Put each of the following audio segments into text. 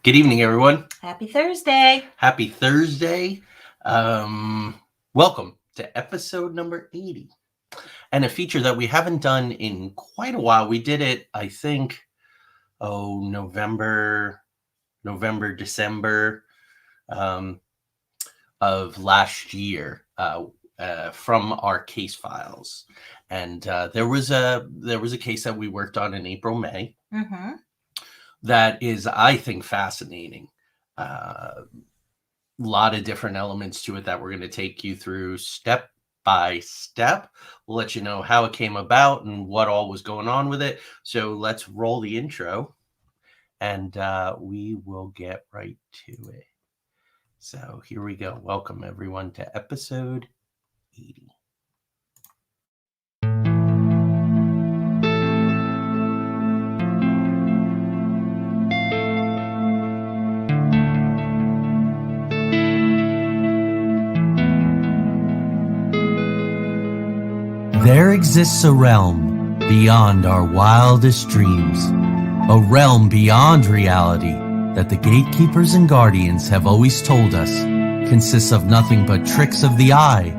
Good evening, everyone. Happy Thursday. Happy Thursday. Welcome to episode number 80 and a feature that we haven't done in quite a while. We did it, I think, November, December um, of last year from our case files. And there was a case that we worked on in April, May. Mm-hmm. That is, I think, fascinating. A lot of different elements to it that we're going to take you through step by step. We'll let you know how it came about and what all was going on with it. So let's roll the intro and we will get right to it. So here we go. Welcome, everyone, to episode 80. There exists a realm beyond our wildest dreams, a realm beyond reality that the gatekeepers and guardians have always told us consists of nothing but tricks of the eye,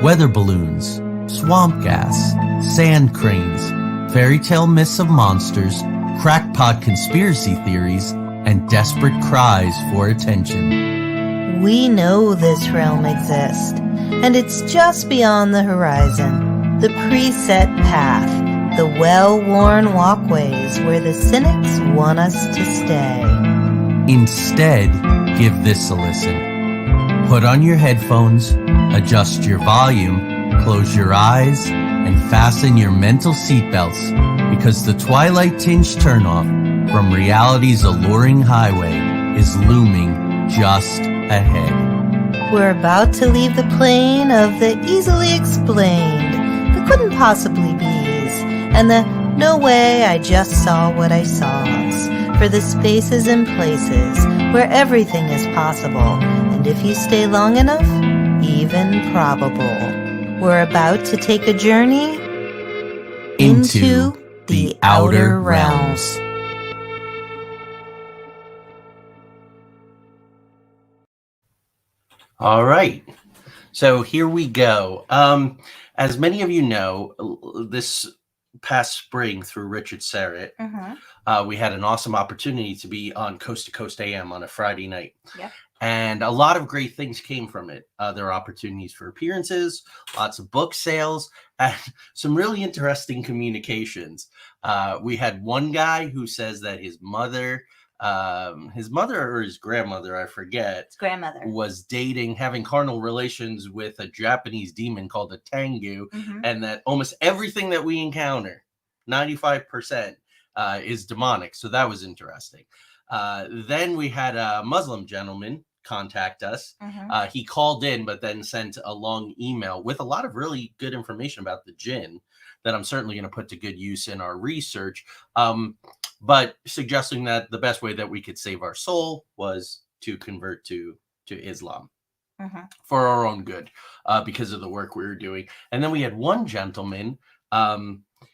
weather balloons, swamp gas, sand cranes, fairy tale myths of monsters, crackpot conspiracy theories, and desperate cries for attention. We know this realm exists, and it's just beyond the horizon. The preset path, the well-worn walkways where the cynics want us to stay. Instead, give this a listen. Put on your headphones, adjust your volume, close your eyes, and fasten your mental seatbelts, because the twilight-tinged turnoff from reality's alluring highway is looming just ahead. We're about to leave the plane of the easily explained, couldn't possibly be ease, and the no way I just saw what I saws, for the spaces and places where everything is possible, and if you stay long enough, even probable. We're about to take a journey into the outer realms. All right, so here we go. As many of you know, this past spring through Richard Serrett, we had an awesome opportunity to be on Coast to Coast AM on a Friday night. Yep. And a lot of great things came from it. There are opportunities for appearances, lots of book sales, and some really interesting communications. We had one guy who says that his mother or his grandmother, I forget, His grandmother, was having carnal relations with a Japanese demon called a Tengu, and that almost everything that we encounter, 95%, is demonic. So that was interesting. Then we had a Muslim gentleman contact us. He called in, but then sent a long email with a lot of really good information about the jinn that I'm certainly going to put to good use in our research. But suggesting that the best way that we could save our soul was to convert to Islam for our own good, because of the work we were doing. And then we had one gentleman.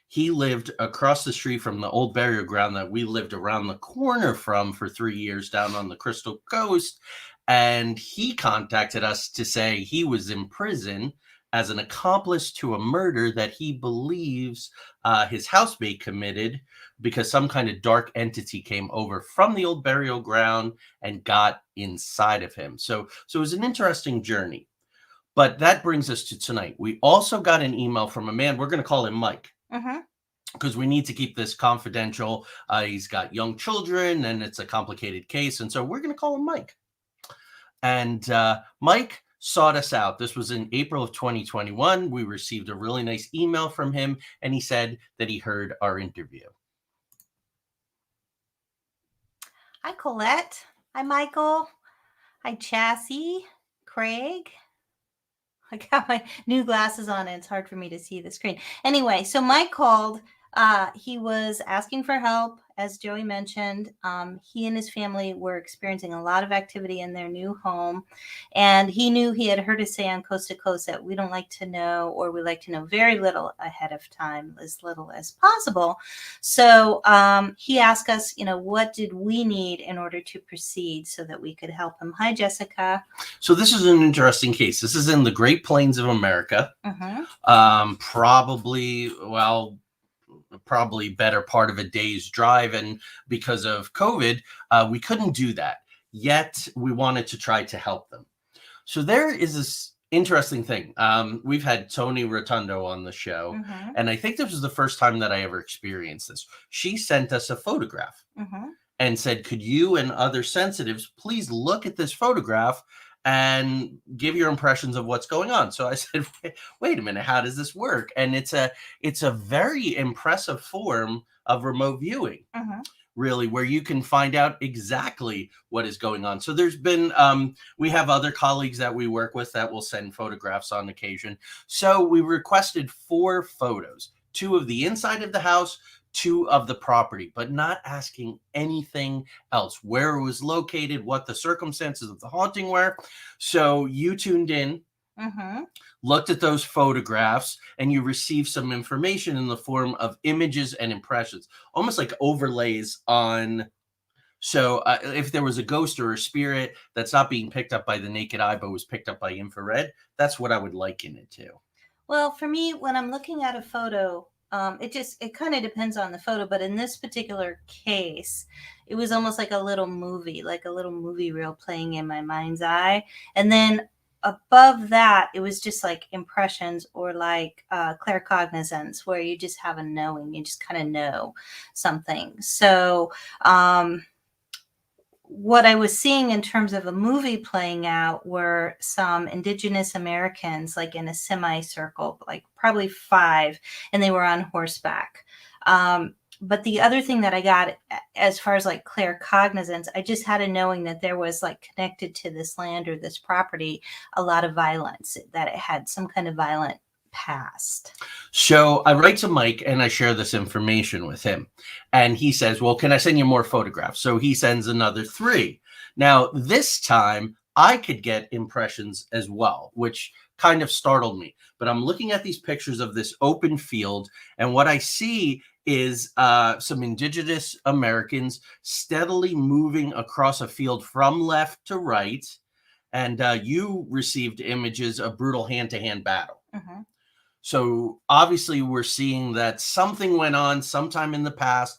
He lived across the street from the old burial ground that we lived around the corner from for 3 years down on the Crystal Coast. And he contacted us to say he was in prison as an accomplice to a murder that he believes his housemate committed, because some kind of dark entity came over from the old burial ground and got inside of him. So it was an interesting journey. But that brings us to tonight. We also got an email from a man. We're going to call him Mike, because we need to keep this confidential. He's got young children, and it's a complicated case. And so we're going to call him Mike. And Mike sought us out. This was in April of 2021. We received a really nice email from him, and he said that he heard our interview. Hi, Colette. Hi, Michael. Hi, Chassis. Craig. I got my new glasses on, and it's hard for me to see the screen. Anyway, so Mike called. He was asking for help, as Joey mentioned, he and his family were experiencing a lot of activity in their new home. And he knew he had heard us say on Coast to Coast that we don't like to know, or we like to know very little ahead of time, as little as possible. So he asked us, what did we need in order to proceed so that we could help him. Hi, Jessica. So this is an interesting case. This is in the Great Plains of America. Probably better part of a day's drive. And because of COVID, we couldn't do that. Yet we wanted to try to help them. So there is this interesting thing. We've had Tony Rotundo on the show, and I think this was the first time that I ever experienced this. She sent us a photograph and said, could you and other sensitives please look at this photograph and give your impressions of what's going on? So I said, wait a minute, how does this work? And it's a very impressive form of remote viewing, really, where you can find out exactly what is going on. So there's been, we have other colleagues that we work with that will send photographs on occasion. So we requested 4 photos, 2 of the inside of the house, 2 of the property, but not asking anything else, where it was located, what the circumstances of the haunting were. So you tuned in, looked at those photographs, and you received some information in the form of images and impressions, almost like overlays on. So if there was a ghost or a spirit that's not being picked up by the naked eye, but was picked up by infrared, that's what I would liken it to. Well, for me, when I'm looking at a photo, it kind of depends on the photo, but in this particular case, it was almost like a little movie reel playing in my mind's eye. And then above that, it was just like impressions or like claircognizance, where you just have a knowing, you just kind of know something. So what I was seeing in terms of a movie playing out were some indigenous Americans, like in a semicircle, like probably 5, and they were on horseback. But the other thing that I got as far as like claircognizance, I just had a knowing that there was like connected to this land or this property, a lot of violence, that it had some kind of violent past. So I write to Mike and I share this information with him. And he says, well, can I send you more photographs? So he sends another 3. Now, this time I could get impressions as well, which kind of startled me. But I'm looking at these pictures of this open field, and what I see is some indigenous Americans steadily moving across a field from left to right. And you received images of brutal hand-to-hand battle. So obviously we're seeing that something went on sometime in the past.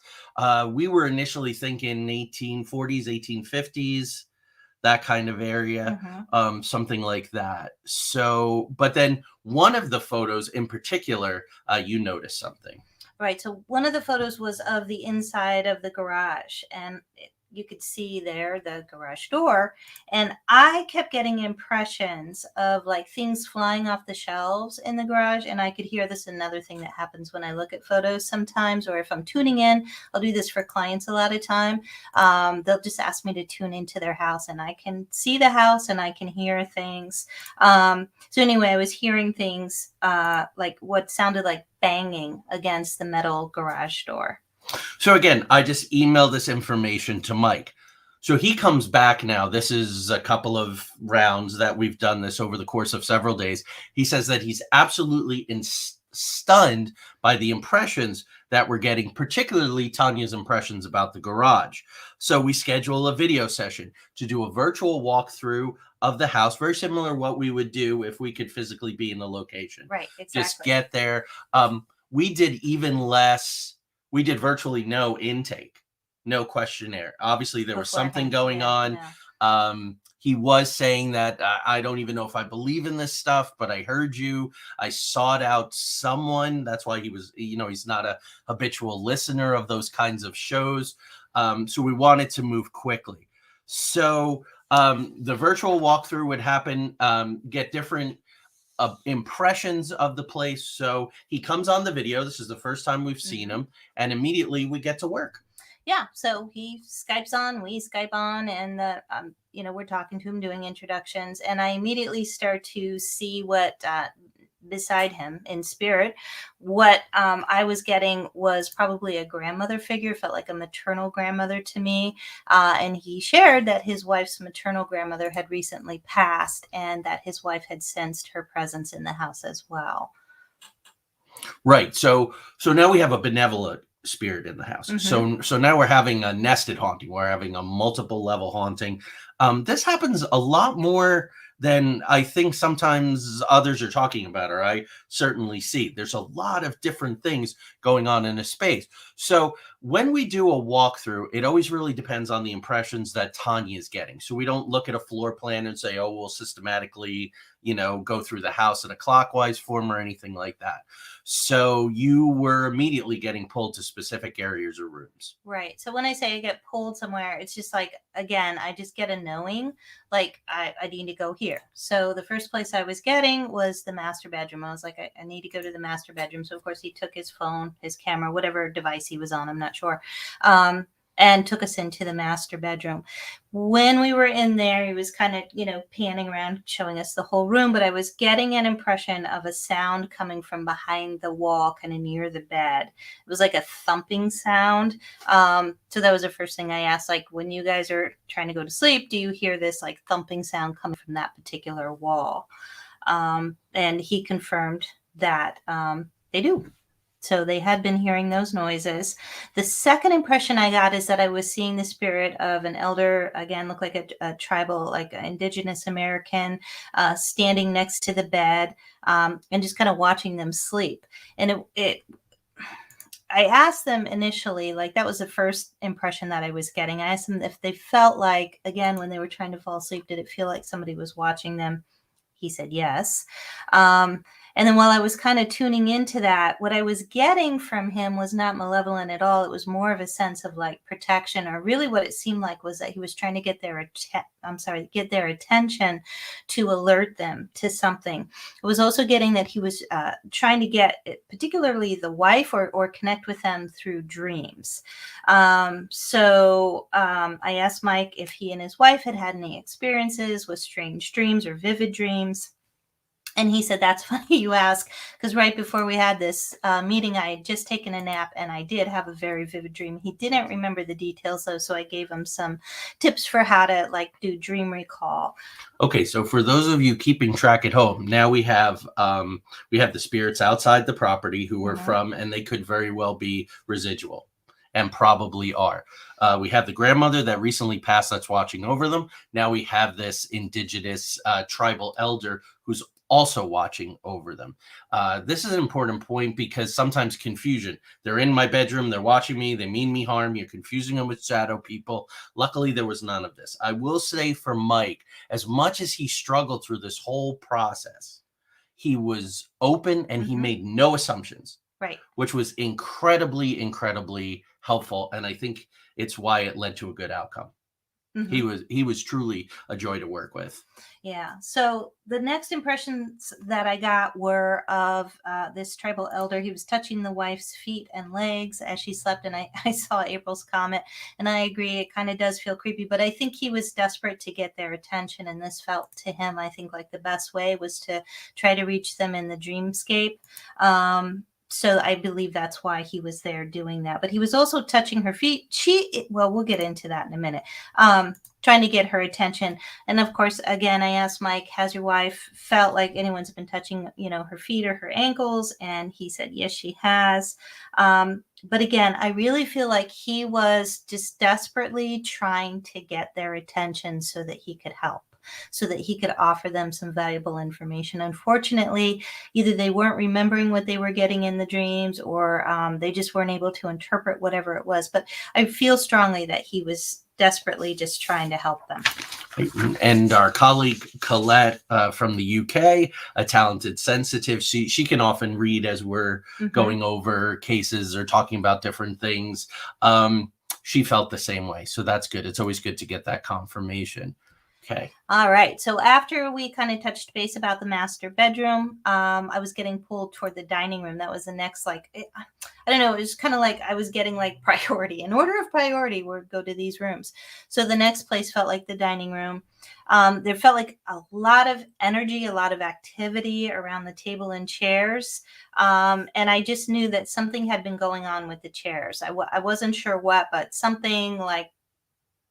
We were initially thinking 1840s, 1850s, that kind of area, something like that. So, but then one of the photos in particular, you noticed something. Right. So one of the photos was of the inside of the garage, and you could see there the garage door. And I kept getting impressions of like things flying off the shelves in the garage. And I could hear this, another thing that happens when I look at photos sometimes, or if I'm tuning in, I'll do this for clients a lot of time. They'll just ask me to tune into their house, and I can see the house and I can hear things. So anyway, I was hearing things like what sounded like banging against the metal garage door. So again, I just emailed this information to Mike. So he comes back now. This is a couple of rounds that we've done this over the course of several days. He says that he's absolutely stunned by the impressions that we're getting, particularly Tanya's impressions about the garage. So we schedule a video session to do a virtual walkthrough of the house, very similar to what we would do if we could physically be in the location. Right, exactly. Just get there. We did even less. We did virtually no intake, no questionnaire. Obviously, there was something going on. Yeah. He was saying that I don't even know if I believe in this stuff, but I heard you. I sought out someone. That's why he was, he's not a habitual listener of those kinds of shows. So we wanted to move quickly. So the virtual walkthrough would happen, get different impressions of the place. So he comes on the video. This is the first time we've seen him, and immediately we get to work. Yeah. So he Skypes on, we Skype on, and we're talking to him, doing introductions, and I immediately start to see what beside him in spirit. What I was getting was probably a grandmother figure, felt like a maternal grandmother to me. And he shared that his wife's maternal grandmother had recently passed and that his wife had sensed her presence in the house as well. Right. So now we have a benevolent spirit in the house. So now we're having a nested haunting. We're having a multiple level haunting. This happens a lot more than I think sometimes others are talking about, or I certainly see. There's a lot of different things going on in a space. So when we do a walkthrough, it always really depends on the impressions that Tanya is getting. So we don't look at a floor plan and say, oh, we'll systematically, go through the house in a clockwise form or anything like that. So you were immediately getting pulled to specific areas or rooms. Right. So when I say I get pulled somewhere, it's just like, again, I just get a knowing, like I need to go here. So the first place I was getting was the master bedroom. I was like, I need to go to the master bedroom. So of course he took his phone, his camera, whatever device he was on, I'm not sure. And took us into the master bedroom. When we were in there, he was kind of, panning around, showing us the whole room, but I was getting an impression of a sound coming from behind the wall, kind of near the bed. It was like a thumping sound. So that was the first thing I asked, like, when you guys are trying to go to sleep, do you hear this like thumping sound coming from that particular wall? And he confirmed that they do. So they had been hearing those noises. The second impression I got is that I was seeing the spirit of an elder, again, looked like a tribal, like an indigenous American, standing next to the bed and just kind of watching them sleep. And I asked them initially, like that was the first impression that I was getting. I asked them if they felt like, again, when they were trying to fall asleep, did it feel like somebody was watching them? He said yes. And then while I was kind of tuning into that, what I was getting from him was not malevolent at all. It was more of a sense of like protection, or really what it seemed like was that he was trying to get their attention to alert them to something. I was also getting that he was trying to get particularly the wife or connect with them through dreams. So I asked Mike if he and his wife had any experiences with strange dreams or vivid dreams. And he said, that's funny you ask, because right before we had this meeting, I had just taken a nap and I did have a very vivid dream. He didn't remember the details, though, so I gave him some tips for how to do dream recall. Okay, so for those of you keeping track at home, now we have the spirits outside the property who are from, and they could very well be residual and probably are. We have the grandmother that recently passed that's watching over them. Now we have this indigenous tribal elder who's also watching over them. This is an important point because sometimes confusion. They're in my bedroom, they're watching me, they mean me harm, you're confusing them with shadow people. Luckily, there was none of this. I will say for Mike, as much as he struggled through this whole process, he was open and he made no assumptions. Right. Which was incredibly, incredibly helpful. And I think it's why it led to a good outcome. He was truly a joy to work with. Yeah. So the next impressions that I got were of this tribal elder. He was touching the wife's feet and legs as she slept. And I saw April's comment, and I agree. It kind of does feel creepy, but I think he was desperate to get their attention. And this felt to him, I think, like the best way was to try to reach them in the dreamscape. So I believe that's why he was there doing that. But he was also touching her feet. We'll get into that in a minute. Trying to get her attention. And of course, again, I asked Mike, has your wife felt like anyone's been touching, her feet or her ankles? And he said, yes, she has. But again, I really feel like he was just desperately trying to get their attention so that he could help, so that he could offer them some valuable information. Unfortunately, either they weren't remembering what they were getting in the dreams, or they just weren't able to interpret whatever it was. But I feel strongly that he was desperately just trying to help them. And our colleague Colette from the UK, a talented sensitive, she can often read as we're going over cases or talking about different things. She felt the same way. So that's good. It's always good to get that confirmation. Okay. All right. So after we kind of touched base about the master bedroom, I was getting pulled toward the dining room. That was the next, like, I don't know. It was kind of like I was getting like priority. In order of priority, we'd go to these rooms. So the next place felt like the dining room. There felt like a lot of energy, a lot of activity around the table and chairs. And I just knew that something had been going on with the chairs. I wasn't sure what, but something like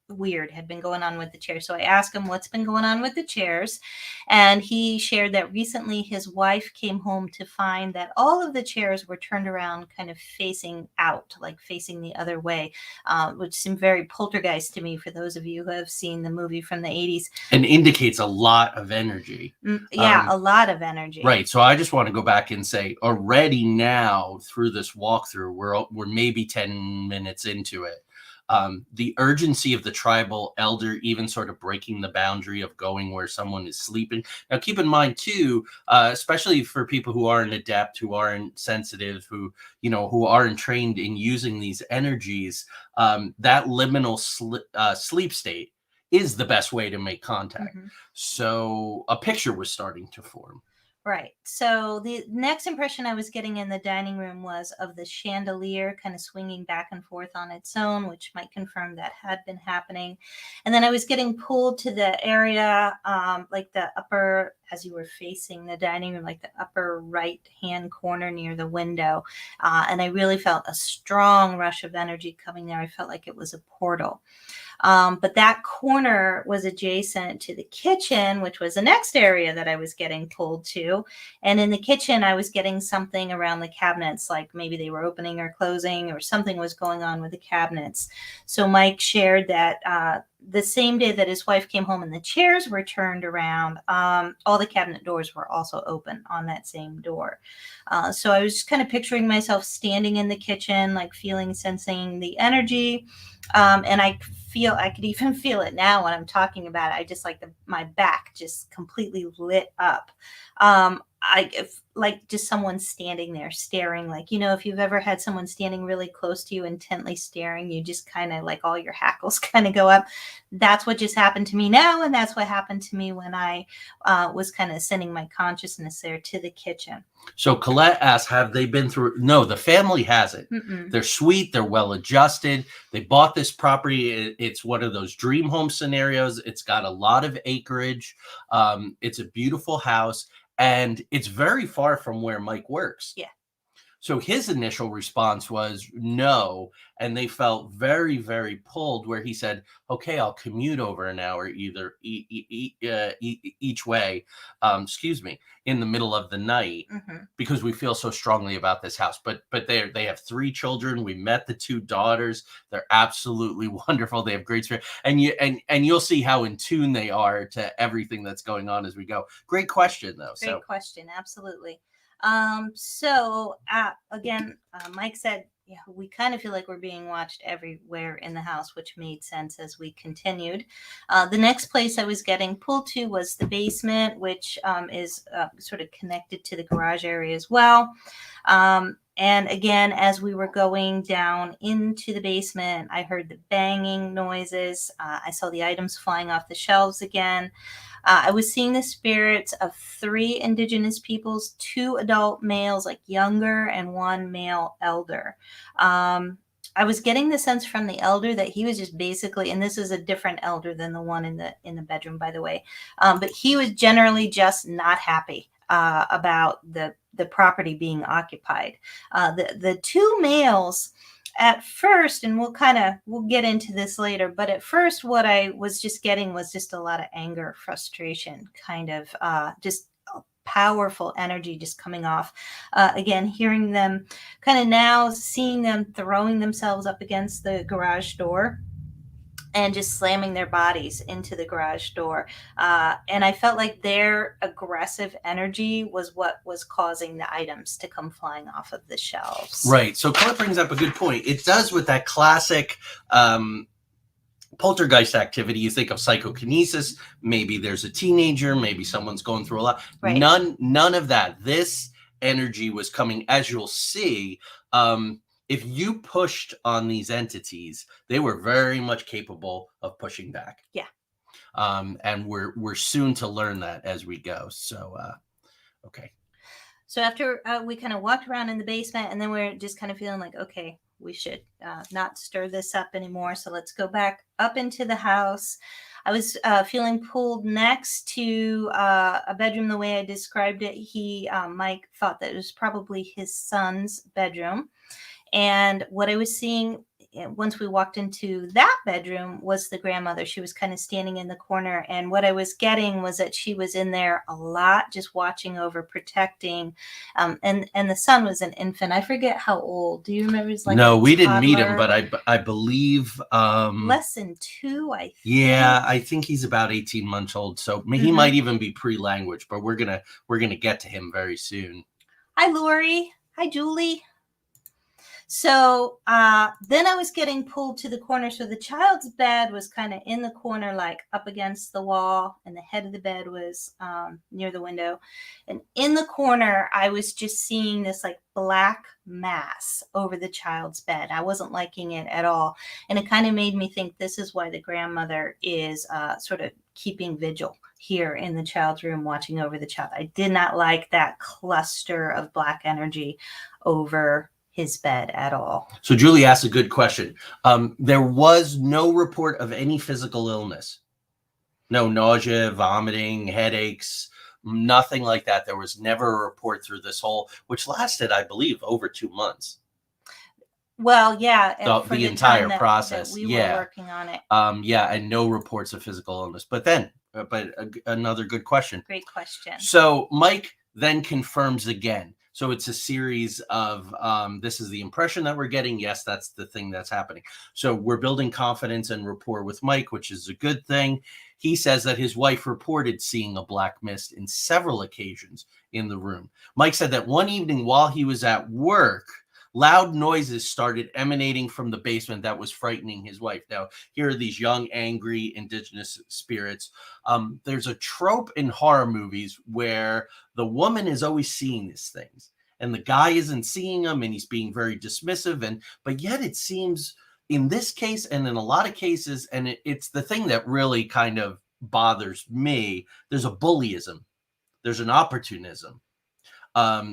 weird had been going on with the chairs. So I asked him what's been going on with the chairs. And he shared that recently his wife came home to find that all of the chairs were turned around, kind of facing out, like facing the other way, which seemed very poltergeist to me for those of you who have seen the movie from the 80s. And indicates a lot of energy. Yeah, a lot of energy. Right. So I just want to go back and say already now through this walkthrough, we're maybe 10 minutes into it. The urgency of the tribal elder even sort of breaking the boundary of going where someone is sleeping. Now, keep in mind too, especially for people who aren't adept, who aren't sensitive, who aren't trained in using these energies, that liminal sleep state is the best way to make contact. Mm-hmm. So a picture was starting to form. Right. So the next impression I was getting in the dining room was of the chandelier kind of swinging back and forth on its own, which might confirm that had been happening. And then I was getting pulled to the area, like the upper, as you were facing the dining room, like the upper right hand corner near the window. And I really felt a strong rush of energy coming there. I felt like it was a portal. But that corner was adjacent to the kitchen, which was the next area that I was getting pulled to. And in the kitchen, I was getting something around the cabinets, like maybe they were opening or closing or something was going on with the cabinets. So Mike shared that the same day that his wife came home and the chairs were turned around, all the cabinet doors were also open on that same door. So I was just kind of picturing myself standing in the kitchen, like sensing the energy. And I could even feel it now when I'm talking about it. I just like my back just completely lit up. Like just someone standing there staring, like, if you've ever had someone standing really close to you, intently staring, you just kind of like all your hackles kind of go up. That's what just happened to me now. And that's what happened to me when I was kind of sending my consciousness there to the kitchen. So Colette asks, have they been through? No, the family hasn't. Mm-mm. They're sweet. They're well adjusted. They bought this property. It's one of those dream home scenarios. It's got a lot of acreage. It's a beautiful house. And it's very far from where Mike works. Yeah. So his initial response was no. And they felt very, very pulled where he said, okay, I'll commute over an hour either each way, in the middle of the night, because we feel so strongly about this house. But they have 3 children. We met the 2 daughters. They're absolutely wonderful. They have great spirit. And you'll see how in tune they are to everything that's going on as we go. Great question, though. Great question. Absolutely. Again, Mike said, yeah, we kind of feel like we're being watched everywhere in the house, which made sense as we continued. The next place I was getting pulled to was the basement, which is sort of connected to the garage area as well. And again, as we were going down into the basement, I heard the banging noises. I saw the items flying off the shelves again. I was seeing the spirits of 3 indigenous peoples, 2 adult males, like younger, and 1 male elder. I was getting the sense from the elder that he was just basically, and this is a different elder than the one in the bedroom, by the way, but he was generally just not happy about the property being occupied. The 2 males at first, and we'll get into this later, but at first what I was just getting was just a lot of anger, frustration, kind of just powerful energy just coming off. Again, hearing them kind of now, seeing them throwing themselves up against the garage door and just slamming their bodies into the garage door. And I felt like their aggressive energy was what was causing the items to come flying off of the shelves. Right. So Clark brings up a good point. It does with that classic poltergeist activity. You think of psychokinesis. Maybe there's a teenager. Maybe someone's going through a lot. Right. None of that. This energy was coming, as you'll see. If you pushed on these entities, they were very much capable of pushing back. Yeah. And we're soon to learn that as we go. So okay. So after we kind of walked around in the basement, and then we're just kind of feeling like, okay, we should not stir this up anymore. So let's go back up into the house. I was feeling pulled next to a bedroom the way I described it. Mike thought that it was probably his son's bedroom. And what I was seeing once we walked into that bedroom was the grandmother. She was kind of standing in the corner. And what I was getting was that she was in there a lot, just watching over, protecting. And the son was an infant. I forget how old. Do you remember? He was like no, a we didn't meet him, toddler. but I believe Less than 2, I think. yeah, I think he's about 18 months old. So he might even be pre-language, but we're gonna get to him very soon. Hi, Lori. Hi, Julie. So then I was getting pulled to the corner. So the child's bed was kind of in the corner, like up against the wall, and the head of the bed was near the window. And in the corner, I was just seeing this like black mass over the child's bed. I wasn't liking it at all. And it kind of made me think this is why the grandmother is sort of keeping vigil here in the child's room, watching over the child. I did not like that cluster of black energy over his bed at all. So Julie asked a good question. There was no report of any physical illness. No nausea, vomiting, headaches, nothing like that. There was never a report through this whole, which lasted, I believe, over 2 months. Well, yeah, for the entire process. that we were working on it. Yeah, and no reports of physical illness. But then, another good question. Great question. So Mike then confirms again. So it's a series of this is the impression that we're getting. Yes, that's the thing that's happening. So we're building confidence and rapport with Mike, which is a good thing. He says that his wife reported seeing a black mist in several occasions in the room. Mike said that one evening while he was at work, loud noises started emanating from the basement that was frightening his wife. Now, here are these young, angry, indigenous spirits. There's a trope in horror movies where the woman is always seeing these things and the guy isn't seeing them and he's being very dismissive. But yet it seems in this case and in a lot of cases, and it's the thing that really kind of bothers me, there's a bullyism. There's an opportunism.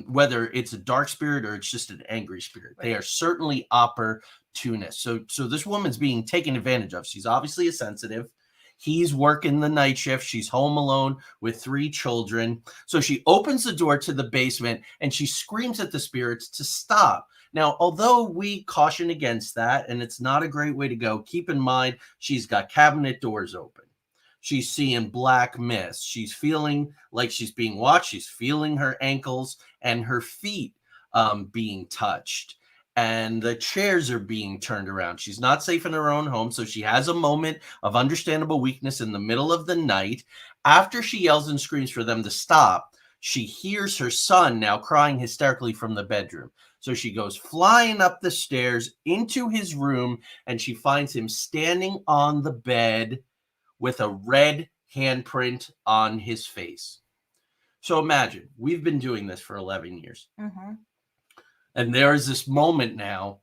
Whether it's a dark spirit or it's just an angry spirit, they are certainly opportunists. So this woman's being taken advantage of. She's obviously a sensitive. He's working the night shift. She's home alone with 3 children. So she opens the door to the basement and she screams at the spirits to stop. Now, although we caution against that, and it's not a great way to go, keep in mind she's got cabinet doors open. She's seeing black mist. She's feeling like she's being watched. She's feeling her ankles and her feet being touched. And the chairs are being turned around. She's not safe in her own home. So she has a moment of understandable weakness in the middle of the night. After she yells and screams for them to stop, she hears her son now crying hysterically from the bedroom. So she goes flying up the stairs into his room, and she finds him standing on the bed with a red handprint on his face. So imagine, we've been doing this for 11 years. Mm-hmm. And there is this moment now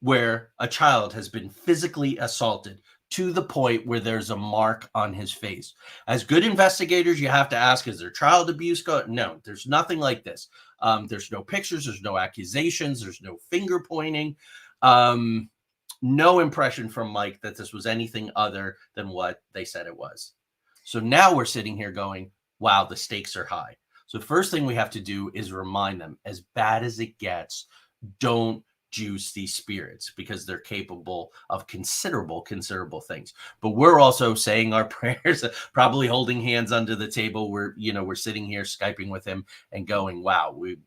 where a child has been physically assaulted to the point where there's a mark on his face. As good investigators, you have to ask, is there child abuse going? No, there's nothing like this. There's no pictures. There's no accusations. There's no finger pointing. No impression from Mike that this was anything other than what they said it was. So now we're sitting here going, wow, the stakes are high. So first thing we have to do is remind them, as bad as it gets, don't juice these spirits because they're capable of considerable things. But we're also saying our prayers, probably holding hands under the table. We're sitting here Skyping with him and going, wow, we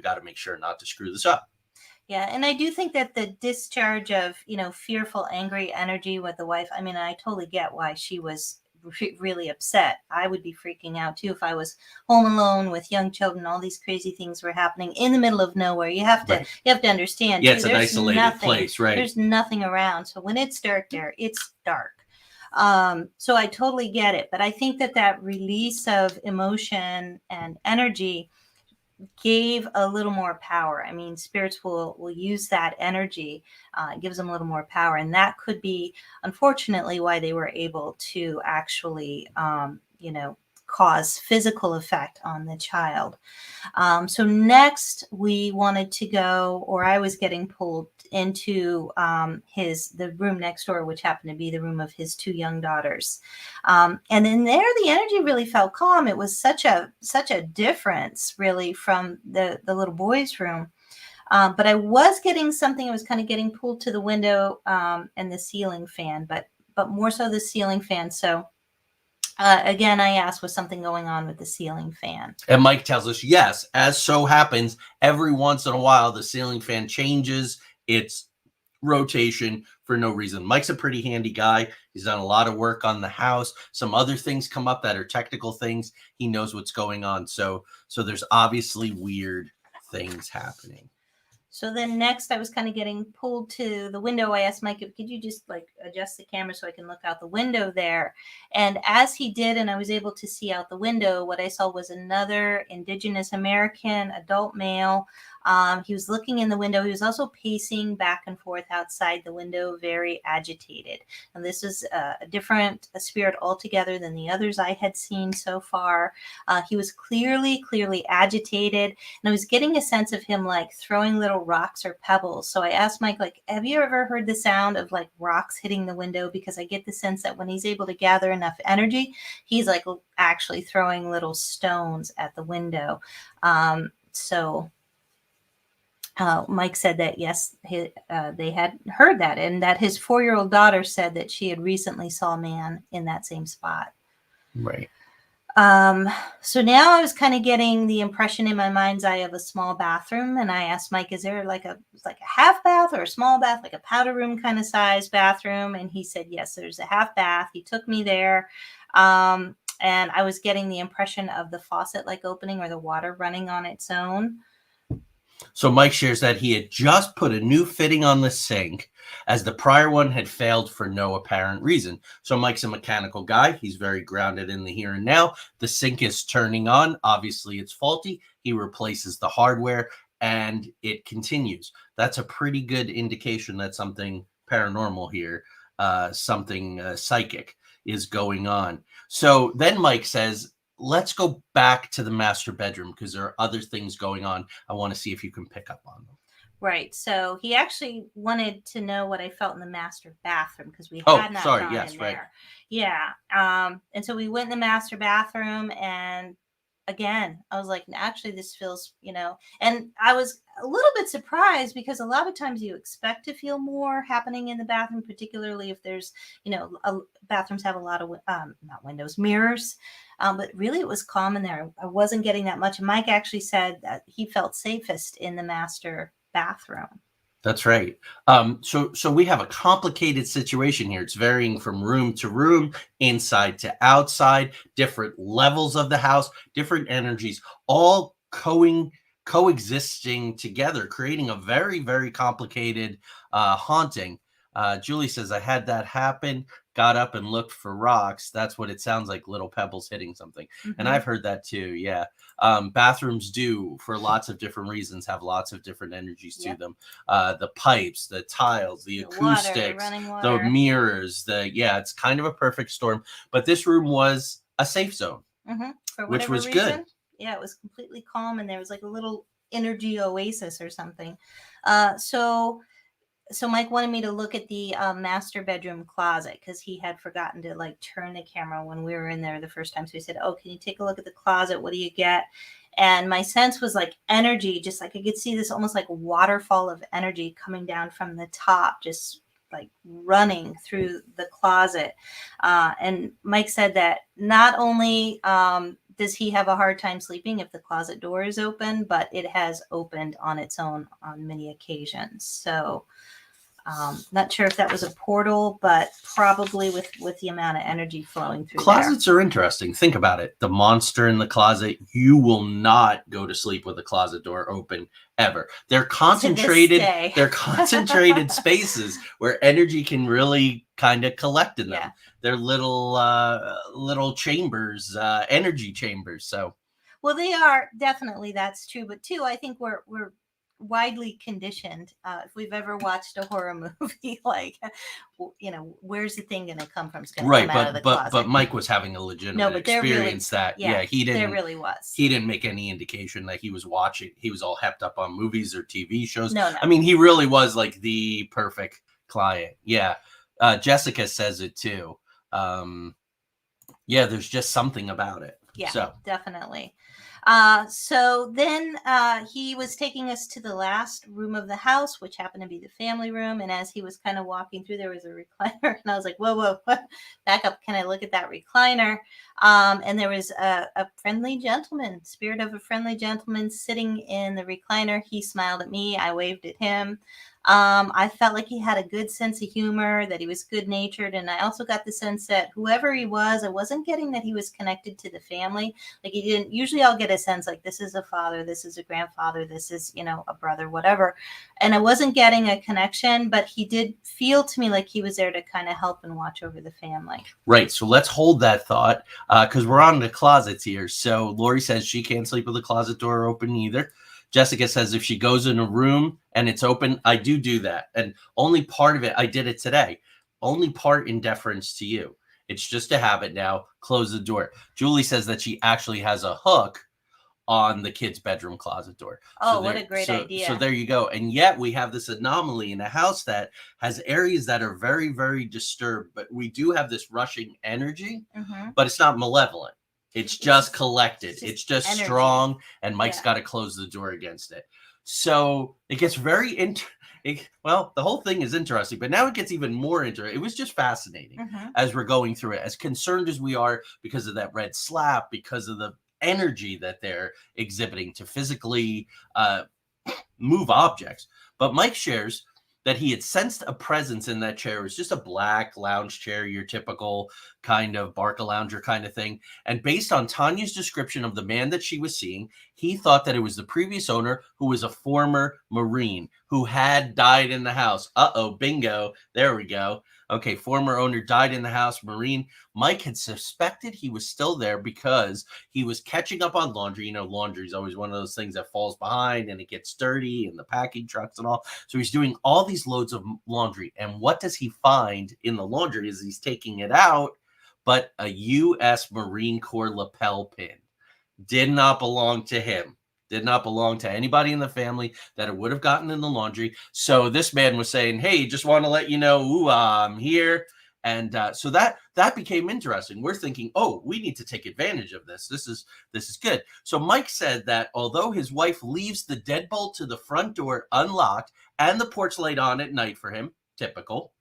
got to make sure not to screw this up. Yeah, and I do think that the discharge of, fearful, angry energy with the wife, I mean, I totally get why she was really upset. I would be freaking out too if I was home alone with young children. All these crazy things were happening in the middle of nowhere. You have to understand. Yeah, it's an isolated place, right? There's nothing around. So when it's dark there, it's dark. So I totally get it. But I think that release of emotion and energy gave a little more power. I mean, spirits will use that energy. It gives them a little more power, and that could be, unfortunately, why they were able to actually, cause physical effect on the child. So next, we wanted to go, or I was getting pulled into the room next door, which happened to be the room of his two young daughters. And in there, the energy really felt calm. It was such a difference, really, from the little boy's room. But I was getting something. I was kind of getting pulled to the window and the ceiling fan, but more so the ceiling fan. So again, I asked, was something going on with the ceiling fan? And Mike tells us, yes, as so happens, every once in a while, the ceiling fan changes its rotation for no reason. Mike's a pretty handy guy. He's done a lot of work on the house. Some other things come up that are technical things. He knows what's going on. So there's obviously weird things happening. So then next I was kind of getting pulled to the window. I asked Mike, could you just like adjust the camera so I can look out the window there? And as he did, and I was able to see out the window, what I saw was another Indigenous American adult male. He was looking in the window. He was also pacing back and forth outside the window, very agitated. And this is a different spirit altogether than the others I had seen so far. He was clearly agitated, and I was getting a sense of him like throwing little rocks or pebbles. So I asked Mike, like, have you ever heard the sound of like rocks hitting the window? Because I get the sense that when he's able to gather enough energy, he's like actually throwing little stones at the window. Mike said that, yes, they had heard that, and that his 4-year-old daughter said that she had recently saw a man in that same spot. Right. So now I was kind of getting the impression in my mind's eye of a small bathroom, and I asked Mike, is there like a half bath or a small bath, like a powder room kind of size bathroom? And he said, yes, there's a half bath. He took me there. And I was getting the impression of the faucet like opening or the water running on its own. So Mike shares that he had just put a new fitting on the sink as the prior one had failed for no apparent reason. So Mike's a mechanical guy. He's very grounded in the here and now. The sink is turning on. Obviously, it's faulty. He replaces the hardware and it continues. That's a pretty good indication that something paranormal here, something psychic is going on. So then Mike says, let's go back to the master bedroom because there are other things going on. I want to see if you can pick up on them. Right. So he actually wanted to know what I felt in the master bathroom because we had not gone in there. Yeah. And so we went in the master bathroom, and again, I was like, actually, this feels, and I was a little bit surprised because a lot of times you expect to feel more happening in the bathroom, particularly if there's, bathrooms have a lot of, not windows, mirrors. But really it was calm in there. I wasn't getting that much. And Mike actually said that he felt safest in the master bathroom. That's right. So we have a complicated situation here. It's varying from room to room, inside to outside, different levels of the house, different energies, all coexisting together, creating a very, very complicated haunting. Julie says, I had that happen, got up and looked for rocks. That's what it sounds like, little pebbles hitting something. Mm-hmm. And I've heard that too. Yeah. Bathrooms do, for lots of different reasons, have lots of different energies to them. The pipes, the tiles, the acoustics, the mirrors, it's kind of a perfect storm. But this room was a safe zone, which was good. Yeah, it was completely calm, and there was like a little energy oasis or something. So Mike wanted me to look at the master bedroom closet because he had forgotten to like turn the camera when we were in there the first time. So he said, oh, can you take a look at the closet? What do you get? And my sense was like energy, just like I could see this almost like a waterfall of energy coming down from the top, just like running through the closet. And Mike said that not only does he have a hard time sleeping if the closet door is open, but it has opened on its own on many occasions. So not sure if that was a portal, but probably with the amount of energy flowing through closets are interesting. Think about it. The monster in the closet, you will not go to sleep with a closet door open ever. They're concentrated. They're concentrated spaces where energy can really kind of collect in them. They're little chambers, energy chambers. So. Well, they are definitely, that's true. But two, I think we're widely conditioned. If we've ever watched a horror movie, like, where's the thing going to come from? It's going to Right, come out of the but closet. Mike was having a legitimate but there really, experience that he didn't. There really was. He didn't make any indication that he was watching. He was all hepped up on movies or TV shows. No. I mean, he really was like the perfect client. Yeah, Jessica says it too. Yeah, there's just something about it. Yeah, so definitely. So then he was taking us to the last room of the house, which happened to be the family room. And as he was kind of walking through, there was a recliner. And I was like, whoa, back up. Can I look at that recliner? And there was a friendly gentleman, spirit of a friendly gentleman sitting in the recliner. He smiled at me. I waved at him. I felt like he had a good sense of humor, that he was good natured. And I also got the sense that whoever he was, I wasn't getting that he was connected to the family. Like, he didn't, usually I'll get a sense like, this is a father, this is a grandfather, this is, a brother, whatever. And I wasn't getting a connection, but he did feel to me like he was there to kind of help and watch over the family. Right. So let's hold that thought because we're on the closets here. So Lori says she can't sleep with the closet door open either. Jessica says if she goes in a room and it's open, I do that. And only part of it, I did it today. Only part in deference to you. It's just a habit now. Close the door. Julie says that she actually has a hook on the kid's bedroom closet door. Oh, what a great idea. So there you go. And yet we have this anomaly in a house that has areas that are very, very disturbed. But we do have this rushing energy, but it's not malevolent. It's just collected. It's just energy. Strong, and Mike's got to close the door against it. So it gets very well, the whole thing is interesting, but now it gets even more interesting. It was just fascinating as we're going through it, as concerned as we are because of that red slap, because of the energy that they're exhibiting to physically move objects. But Mike shares that he had sensed a presence in that chair. It was just a black lounge chair, your typical kind of Barca-lounger kind of thing. And based on Tanya's description of the man that she was seeing, he thought that it was the previous owner, who was a former Marine who had died in the house. Bingo. There we go. Okay, former owner died in the house, Marine. Mike had suspected he was still there because he was catching up on laundry. Laundry is always one of those things that falls behind and it gets dirty and the packing trucks and all. So he's doing all these loads of laundry. And what does he find in the laundry as he's taking it out? But a U.S. Marine Corps lapel pin. Did not belong to him. Did not belong to anybody in the family that it would have gotten in the laundry. So this man was saying, hey, just want to let you know, I'm here. And so that became interesting. We're thinking, we need to take advantage of this. This is good. So Mike said that although his wife leaves the deadbolt to the front door unlocked and the porch light on at night for him, typical,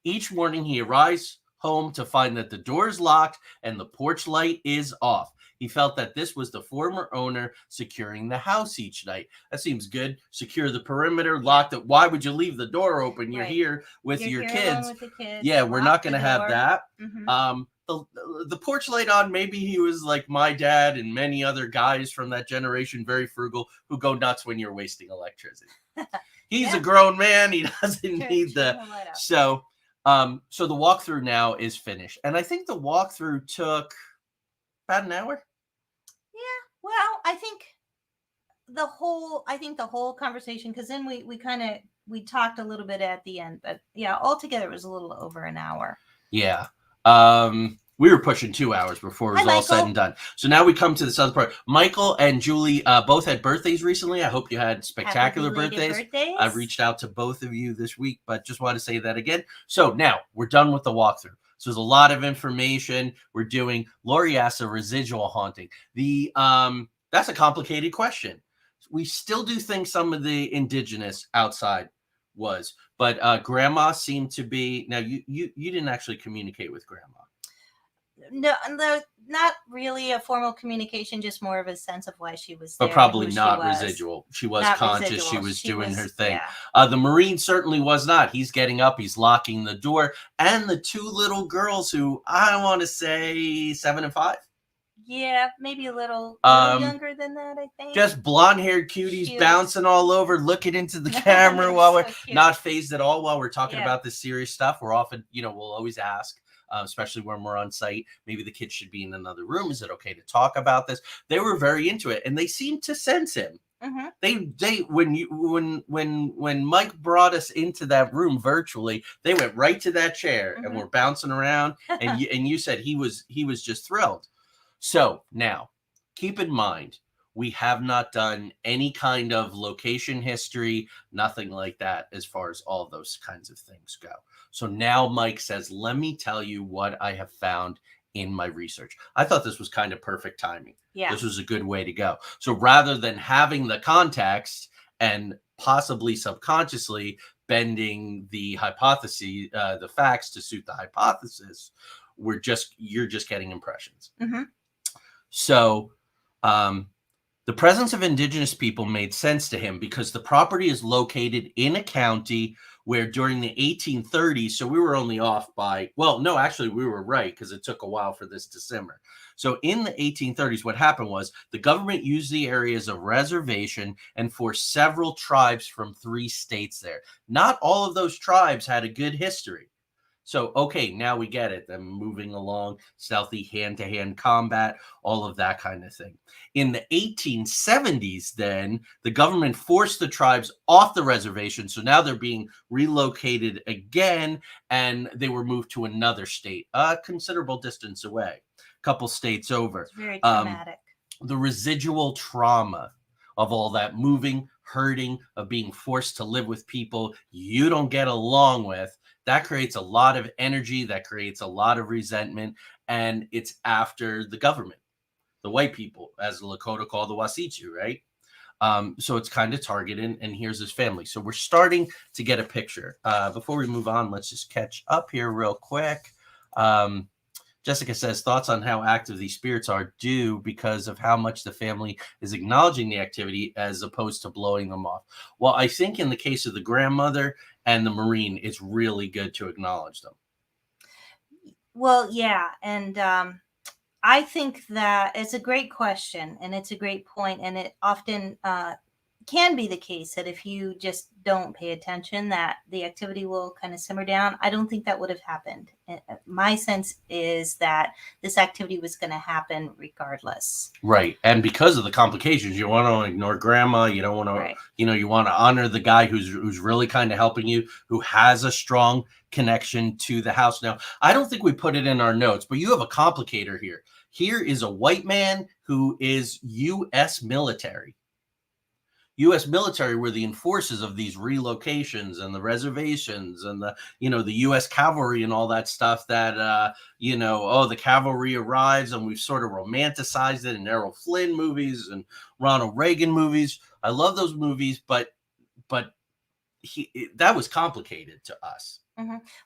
each morning he arrives home to find that the door is locked and the porch light is off. He felt that this was the former owner securing the house each night. That seems good. Secure the perimeter, lock it. Why would you leave the door open? You're here with your kids. With the kids. Yeah, we're not going to have that. The porch light on, maybe he was like my dad and many other guys from that generation, very frugal, who go nuts when you're wasting electricity. He's a grown man. He doesn't need the... So the walkthrough now is finished. And I think the walkthrough took about an hour. Yeah. Well, I think the whole conversation, because then we talked a little bit at the end, but yeah, altogether it was a little over an hour. Yeah. We were pushing 2 hours before it was all said and done. So now we come to this other part. Michael and Julie both had birthdays recently. I hope you had spectacular birthdays. I've reached out to both of you this week, but just want to say that again. So now we're done with the walkthrough. So there's a lot of information we're doing. Lori asked a residual haunting. That's a complicated question. We still do think some of the indigenous outside was, but grandma seemed to be. Now you didn't actually communicate with grandma. No, not really a formal communication, just more of a sense of why she was there. But probably not residual. She was conscious. Residual. She was doing her thing. Yeah. The Marine certainly was not. He's getting up. He's locking the door. And the two little girls who I want to say 7 and 5. Yeah, maybe a little younger than that, I think. Just blonde-haired cuties bouncing all over, looking into the camera while we're not phased at all while we're talking about this serious stuff. We're often, we'll always ask especially when we're on site. Maybe the kids should be in another room. Is it okay to talk about this? They were very into it, and they seemed to sense him. They when Mike brought us into that room virtually, they went right to that chair and were bouncing around, and you said he was just thrilled. So now keep in mind, we have not done any kind of location history, nothing like that as far as all those kinds of things go. So now Mike says, let me tell you what I have found in my research. I thought this was kind of perfect timing. Yeah. This was a good way to go. So rather than having the context and possibly subconsciously bending the hypothesis, the facts to suit the hypothesis, you're just getting impressions. So the presence of indigenous people made sense to him because the property is located in a county where during the 1830s, so we were only off by, well, no, actually we were right because it took a while for this to simmer. So in the 1830s, what happened was the government used the area as a reservation and for several tribes from 3 states there. Not all of those tribes had a good history. So, okay, now we get it. Them moving along, stealthy hand-to-hand combat, all of that kind of thing. In the 1870s, then, the government forced the tribes off the reservation. So now they're being relocated again, and they were moved to another state, a considerable distance away, a couple states over. It's very traumatic. The residual trauma of all that moving, hurting, of being forced to live with people you don't get along with, that creates a lot of energy, that creates a lot of resentment, and it's after the government, the white people, as the Lakota call the Wasichu, right? So it's kind of targeted, and here's his family. So we're starting to get a picture. Before we move on, let's just catch up here real quick. Jessica says, thoughts on how active these spirits are due because of how much the family is acknowledging the activity as opposed to blowing them off. Well, I think in the case of the grandmother and the Marine, it's really good to acknowledge them. Well, yeah. And I think that it's a great question and it's a great point. And it often can be the case that if you just don't pay attention, that the activity will kind of simmer down. I don't think that would have happened. My sense is that this activity was going to happen regardless. Right. And because of the complications, you want to ignore grandma. You don't want to, you want to honor the guy who's really kind of helping you, who has a strong connection to the house. Now, I don't think we put it in our notes, but you have a complicator here. Here is a white man who is U.S. military. U.S. military were the enforcers of these relocations and the reservations and the U.S. cavalry and all that stuff that, the cavalry arrives, and we've sort of romanticized it in Errol Flynn movies and Ronald Reagan movies. I love those movies, but that was complicated to us.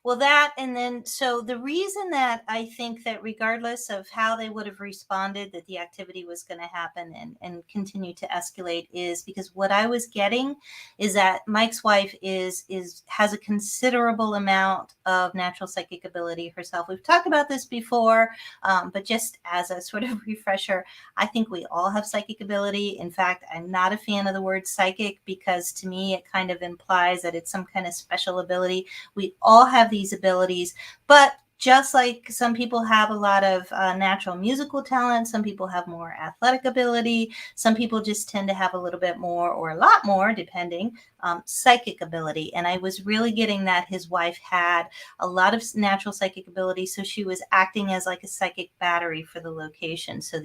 Well, that, and then, so the reason that I think that regardless of how they would have responded, that the activity was going to happen and continue to escalate is because what I was getting is that Mike's wife has a considerable amount of natural psychic ability herself. We've talked about this before, but just as a sort of refresher, I think we all have psychic ability. In fact, I'm not a fan of the word psychic because to me, it kind of implies that it's some kind of special ability. We all have these abilities, but just like some people have a lot of natural musical talent, some people have more athletic ability, some people just tend to have a little bit more or a lot more, depending, psychic ability. And I was really getting that his wife had a lot of natural psychic ability, so she was acting as like a psychic battery for the location. So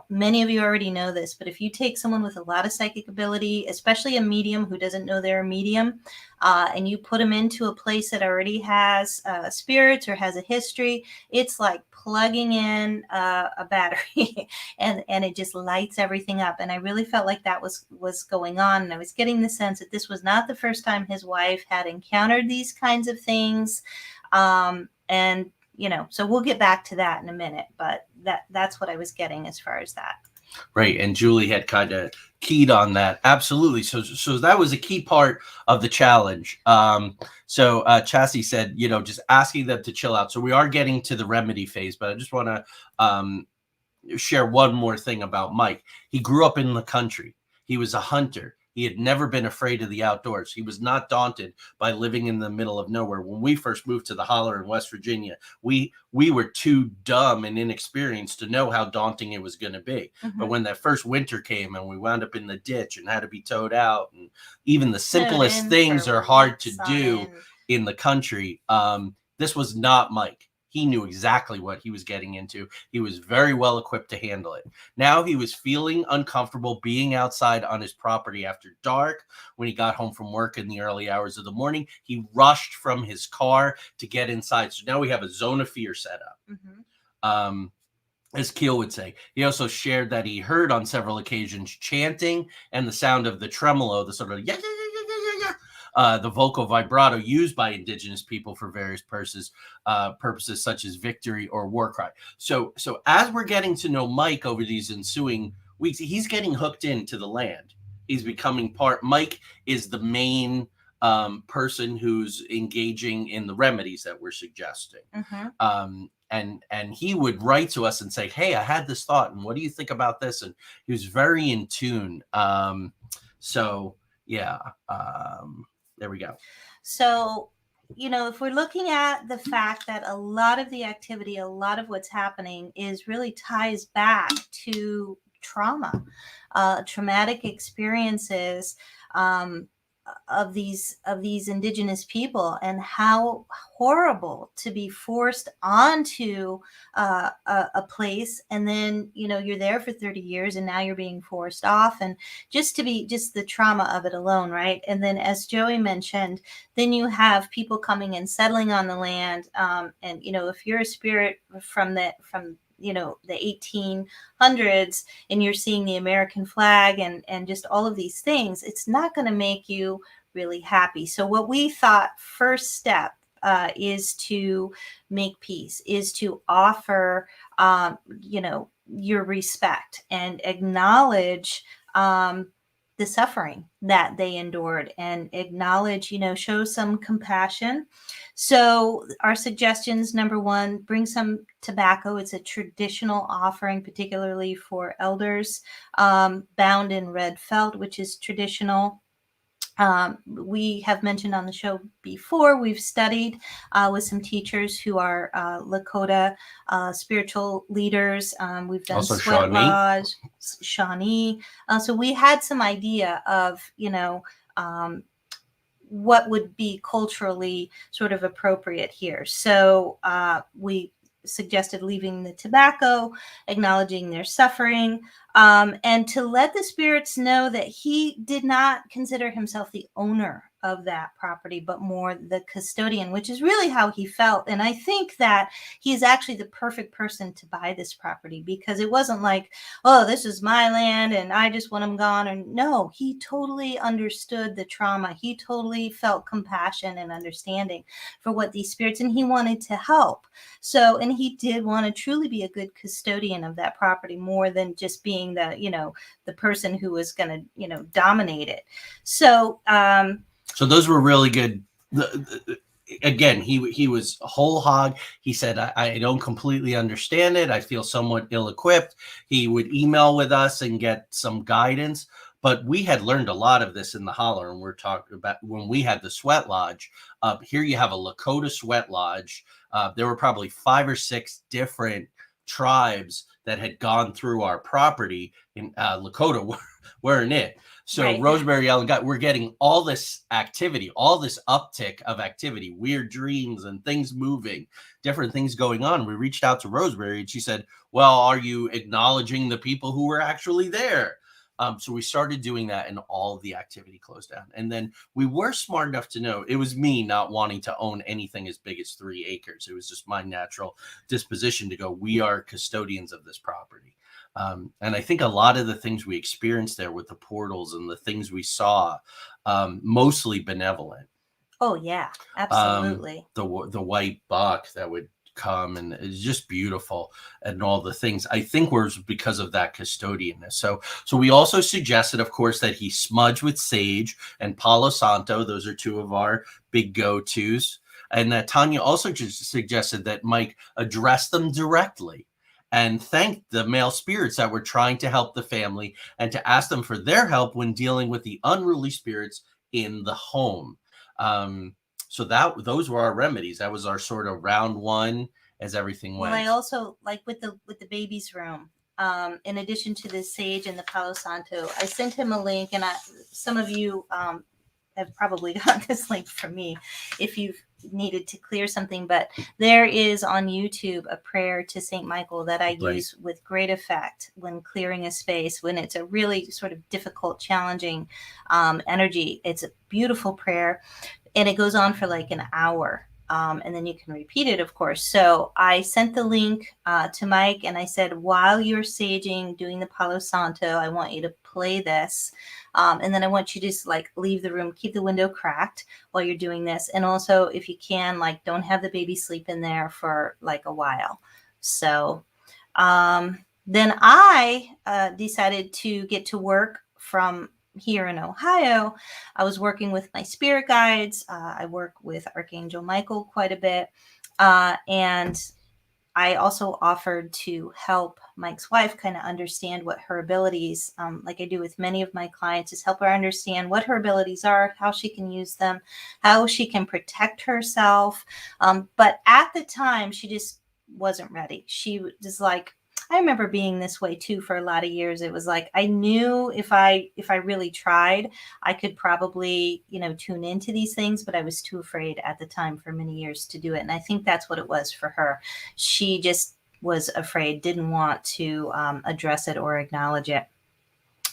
many of you already know this, but if you take someone with a lot of psychic ability, especially a medium who doesn't know they're a medium, and you put them into a place that already has spirits or has a history, it's like plugging in a battery and it just lights everything up. And I really felt like that was going on. And I was getting the sense that this was not the first time his wife had encountered these kinds of things. So we'll get back to that in a minute, but that's what I was getting as far as that. Right. And Julie had kind of keyed on that. Absolutely. So that was a key part of the challenge. So Chassie said, just asking them to chill out. So we are getting to the remedy phase, but I just want to share one more thing about Mike. He grew up in the country. He was a hunter. He had never been afraid of the outdoors. He was not daunted by living in the middle of nowhere. When we first moved to the Holler in West Virginia, we were too dumb and inexperienced to know how daunting it was going to be. But when that first winter came and we wound up in the ditch and had to be towed out, and even the simplest things are hard to do in the country, this was not Mike. He knew exactly what he was getting into. He was very well equipped to handle it. Now he was feeling uncomfortable being outside on his property after dark. When he got home from work in the early hours of the morning, he rushed from his car to get inside. So now we have a zone of fear set up. As Keel would say. He also shared that he heard on several occasions chanting and the sound of the tremolo, the sort of the vocal vibrato used by indigenous people for various purposes such as victory or war cry. So as we're getting to know Mike over these ensuing weeks, he's getting hooked into the land. He's becoming part. Mike is the main person who's engaging in the remedies that we're suggesting. And he would write to us and say, hey, I had this thought, and what do you think about this? And he was very in tune. There we go. So, if we're looking at the fact that a lot of the activity, a lot of what's happening is really ties back to trauma, traumatic experiences of these indigenous people, and how horrible to be forced onto a place, and then you're there for 30 years and now you're being forced off, and just the trauma of it alone, right? And then, as Joey mentioned, then you have people coming and settling on the land, and if you're a spirit from the 1800s and you're seeing the American flag and just all of these things, it's not going to make you really happy. So what we thought first step is to make peace, is to offer, your respect and acknowledge the suffering that they endured, and acknowledge, show some compassion. So our suggestions, number one, bring some tobacco. It's a traditional offering, particularly for elders, bound in red felt, which is traditional. We have mentioned on the show before, we've studied with some teachers who are Lakota spiritual leaders. We've done also sweat lodge, Shawnee. So we had some idea of, what would be culturally sort of appropriate here. So we suggested leaving the tobacco, acknowledging their suffering, and to let the spirits know that he did not consider himself the owner of that property, but more the custodian, which is really how he felt. And I think that he is actually the perfect person to buy this property, because it wasn't like, oh, this is my land and I just want him gone. And no, he totally understood the trauma. He totally felt compassion and understanding for what these spirits, and he wanted to help. So, and he did want to truly be a good custodian of that property, more than just being the person who was going to, dominate it. So, so those were really good. Again, he was whole hog. He said, I don't completely understand it. I feel somewhat ill-equipped. He would email with us and get some guidance. But we had learned a lot of this in the Holler, and we're talking about when we had the sweat lodge. Here you have a Lakota sweat lodge. There were probably 5 or 6 different tribes that had gone through our property. In Lakota weren't it. So right. Rosemary Ellen we're getting all this activity, all this uptick of activity, weird dreams and things moving, different things going on. We reached out to Rosemary and she said, well, are you acknowledging the people who were actually there? So we started doing that, and all of the activity closed down. And then we were smart enough to know it was me not wanting to own anything as big as 3 acres. It was just my natural disposition to go, we are custodians of this property. And I think a lot of the things we experienced there with the portals and the things we saw, mostly benevolent. Oh, yeah, absolutely. The white buck that would come, and it's just beautiful, and all the things I think was because of that custodianness. So we also suggested, of course, that he smudge with sage and Palo Santo. Those are 2 of our big go-tos. And that Tanya also just suggested that Mike address them directly. and thanked the male spirits that were trying to help the family and to ask them for their help when dealing with the unruly spirits in the home. So those were our remedies. That was our sort of round one as everything went. Well, I also like with the baby's room. In addition to the sage and the Palo Santo, I sent him a link, and some of you have probably got this link from me if you've needed to clear something. But there is on YouTube a prayer to Saint Michael that I use with great effect when clearing a space, when it's a really sort of difficult, challenging energy. It's a beautiful prayer, and it goes on for like an hour. And then you can repeat it, of course. So I sent the link to Mike, and I said, while you're saging, doing the Palo Santo, I want you to play this. And then I want you to just like leave the room, keep the window cracked while you're doing this. And also, if you can, like, don't have the baby sleep in there for like a while. So then I decided to get to work from here in Ohio. I was working with my spirit guides. I work with Archangel Michael quite a bit. And I also offered to help Mike's wife kind of understand what her abilities, like I do with many of my clients, is help her understand what her abilities are, how she can use them, how she can protect herself. But at the time, she just wasn't ready. She was like, I remember being this way too for a lot of years. It was like I knew if I really tried, I could probably, tune into these things, but I was too afraid at the time for many years to do it. And I think that's what it was for her. She just was afraid, didn't want to address it or acknowledge it.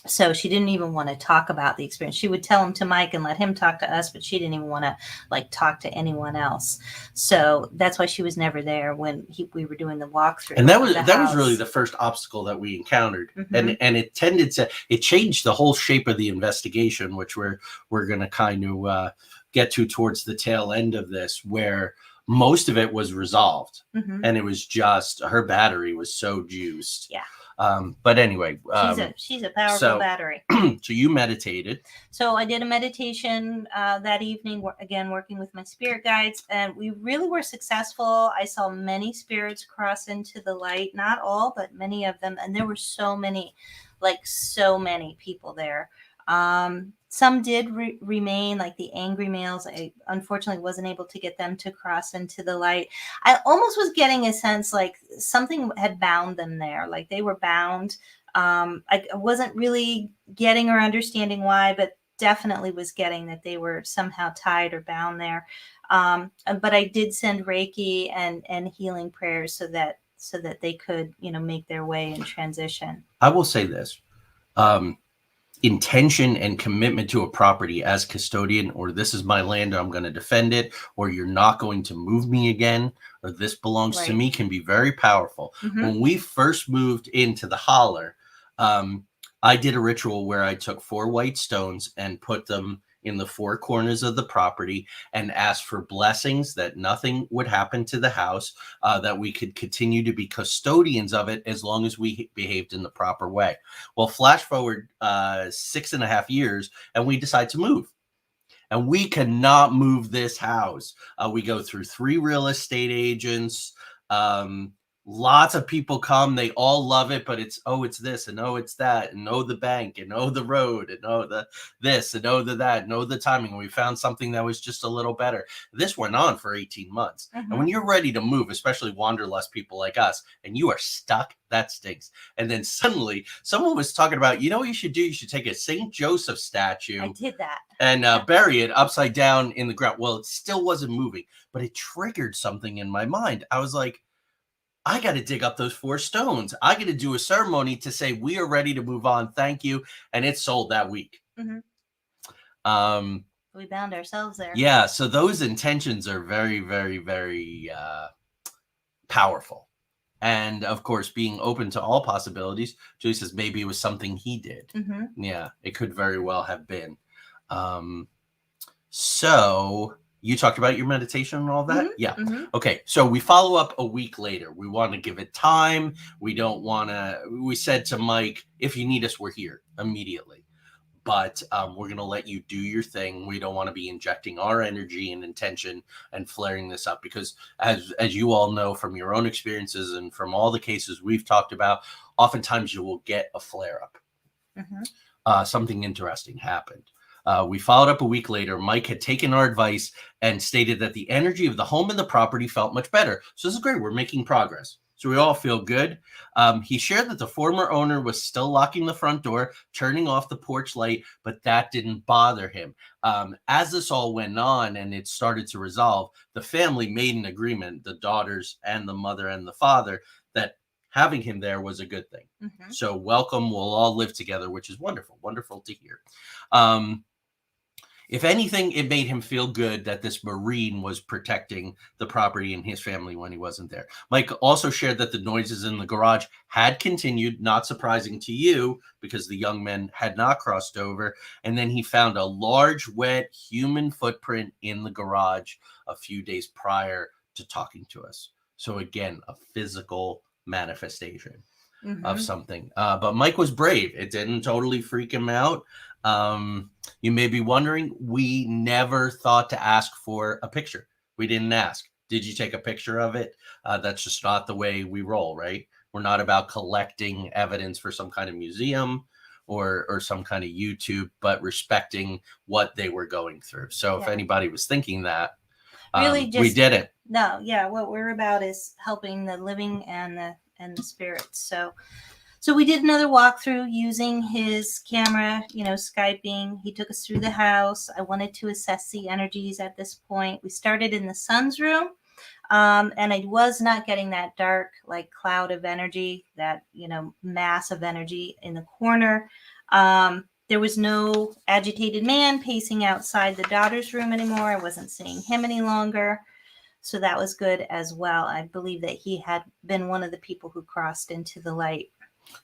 So she didn't even want to talk about the experience. She would tell him to Mike and let him talk to us, but she didn't even want to like talk to anyone else. So that's why she was never there when we were doing the walkthrough. And that was really the first obstacle that we encountered, and it changed the whole shape of the investigation, which we're going to kind of get to towards the tail end of this, where most of it was resolved, and it was just her battery was so juiced. Yeah. But anyway, she's a powerful battery. So you meditated. So I did a meditation that evening, again, working with my spirit guides, and we really were successful. I saw many spirits cross into the light, not all, but many of them. And there were so many people there. Some did remain, like the angry males. I unfortunately wasn't able to get them to cross into the light. I almost was getting a sense like something had bound them there, like they were bound. I wasn't really getting or understanding why, but definitely was getting that they were somehow tied or bound there. But I did send Reiki and healing prayers so that they could, make their way in transition. I will say this. Intention and commitment to a property as custodian, or this is my land, I'm going to defend it, or you're not going to move me again, or this belongs to me, can be very powerful. When we first moved into the holler, I did a ritual where I took 4 white stones and put them in the 4 corners of the property and asked for blessings that nothing would happen to the house, that we could continue to be custodians of it as long as we behaved in the proper way. Well, flash forward 6.5 years and we decide to move. And we cannot move this house. We go through 3 real estate agents. Lots of people come, they all love it, but it's this, and it's that, and the bank, and the road, and the this, and the that, and the timing. And we found something that was just a little better. This went on for 18 months. And when you're ready to move, especially wanderlust people like us, and you are stuck, that stinks. And then suddenly someone was talking about, what you should do? You should take a St. Joseph statue. I did that. And bury it upside down in the ground. Well, it still wasn't moving, but it triggered something in my mind. I was like, I got to dig up those 4 stones. I got to do a ceremony to say we are ready to move on. Thank you. And it sold that week. We bound ourselves there. Yeah. So those intentions are very, very, very powerful. And of course, being open to all possibilities. Julie says maybe it was something he did. Yeah, it could very well have been. So you talked about your meditation and all that? Yeah. Okay. So we follow up a week later. We want to give it time. We said to Mike, if you need us, we're here immediately. but we're going to let you do your thing. We don't want to be injecting our energy and intention and flaring this up, because as you all know from your own experiences and from all the cases we've talked about, oftentimes you will get a flare up. Something interesting happened. We followed up a week later. Mike had taken our advice and stated that the energy of the home and the property felt much better. So this is great. We're making progress. So we all feel good. He shared that the former owner was still locking the front door, turning off the porch light, but that didn't bother him. As this all went on and it started to resolve, the family made an agreement, the daughters and the mother and the father, that having him there was a good thing. So welcome. We'll all live together, which is wonderful. Wonderful to hear. If anything, it made him feel good that this Marine was protecting the property and his family when he wasn't there. Mike also shared that the noises in the garage had continued, not surprising to you, because the young men had not crossed over. And then he found a large, wet human footprint in the garage a few days prior to talking to us. So again, a physical manifestation of something. But Mike was brave. It didn't totally freak him out. You may be wondering, we never thought to ask for a picture. We didn't ask. Did you take a picture of it? That's just not the way we roll, right? We're not about collecting evidence for some kind of museum or some kind of YouTube, but respecting what they were going through. So if anybody was thinking that, really we did it. No, what we're about is helping the living and the spirits. So we did another walkthrough using his camera, Skyping. He took us through the house. I wanted to assess the energies at this point. We started in the son's room, and I was not getting that dark, like, cloud of energy, that, mass of energy in the corner. There was no agitated man pacing outside the daughter's room anymore. I wasn't seeing him any longer. So that was good as well. I believe that he had been one of the people who crossed into the light.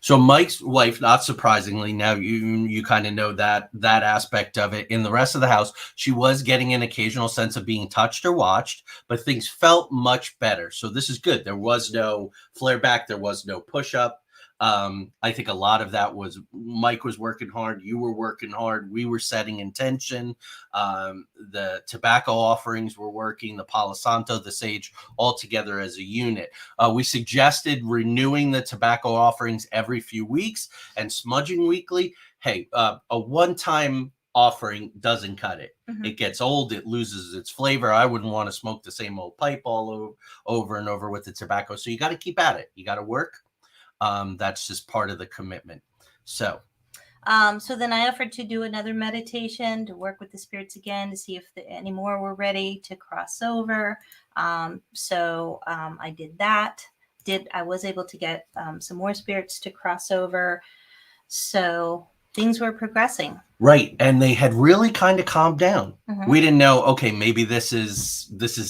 So Mike's wife, not surprisingly, now you kind of know that aspect of it. In the rest of the house, she was getting an occasional sense of being touched or watched, but things felt much better. So this is good. There was no flare back. There was no push up. I think a lot of that was Mike was working hard. You were working hard. We were setting intention. The tobacco offerings were working, the Palo Santo, the sage, all together as a unit. We suggested renewing the tobacco offerings every few weeks and smudging weekly. Hey, a one-time offering doesn't cut it. It gets old. It loses its flavor. I wouldn't want to smoke the same old pipe all over and over with the tobacco. So you got to keep at it. You got to work. That's just part of the commitment. So then I offered to do another meditation to work with the spirits again to see if any more were ready to cross over. I did that. I was able to get some more spirits to cross over. So things were progressing. Right. And they had really kind of calmed down. We didn't know, okay, maybe this is